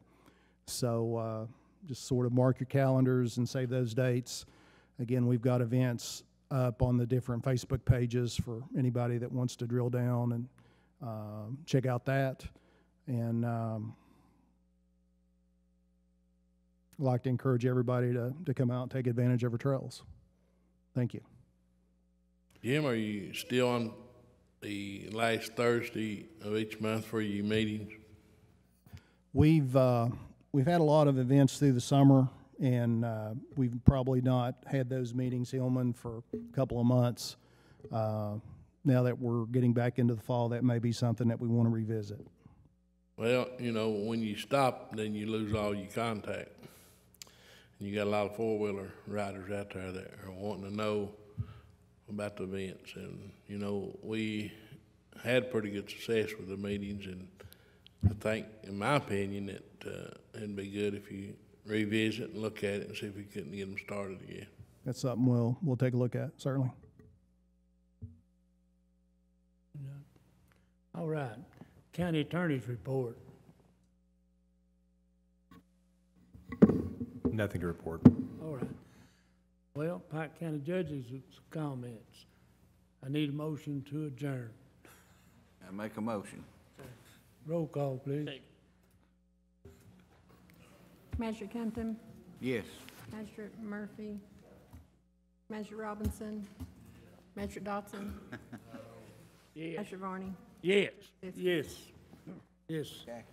So just sort of mark your calendars and save those dates. Again, we've got events up on the different Facebook pages for anybody that wants to drill down and check out that. And I'd like to encourage everybody to come out and take advantage of our trails. Thank you. Jim, are you still on the last Thursday of each month for your meetings? We've had a lot of events through the summer, and we've probably not had those meetings, Hillman, for a couple of months. Now that we're getting back into the fall, that may be something that we want to revisit. Well, you know, when you stop, then you lose all your contact. And you got a lot of four-wheeler riders out there that are wanting to know about the events. And, you know, we had pretty good success with the meetings, and I think, in my opinion, that it'd be good if you revisit and look at it and see if we couldn't get them started again. That's something we'll take a look at, certainly. All right. County Attorney's report. Nothing to report. All right. Well, Pike County Judge's comments. I need a motion to adjourn. I make a motion. Roll call, please. Magistrate Kenton, Yes. Magistrate Murphy, Magistrate Robinson, Magistrate Dotson, Yes. Magistrate Varney. Yes. Fiscal. Yes. Yes. Jackie.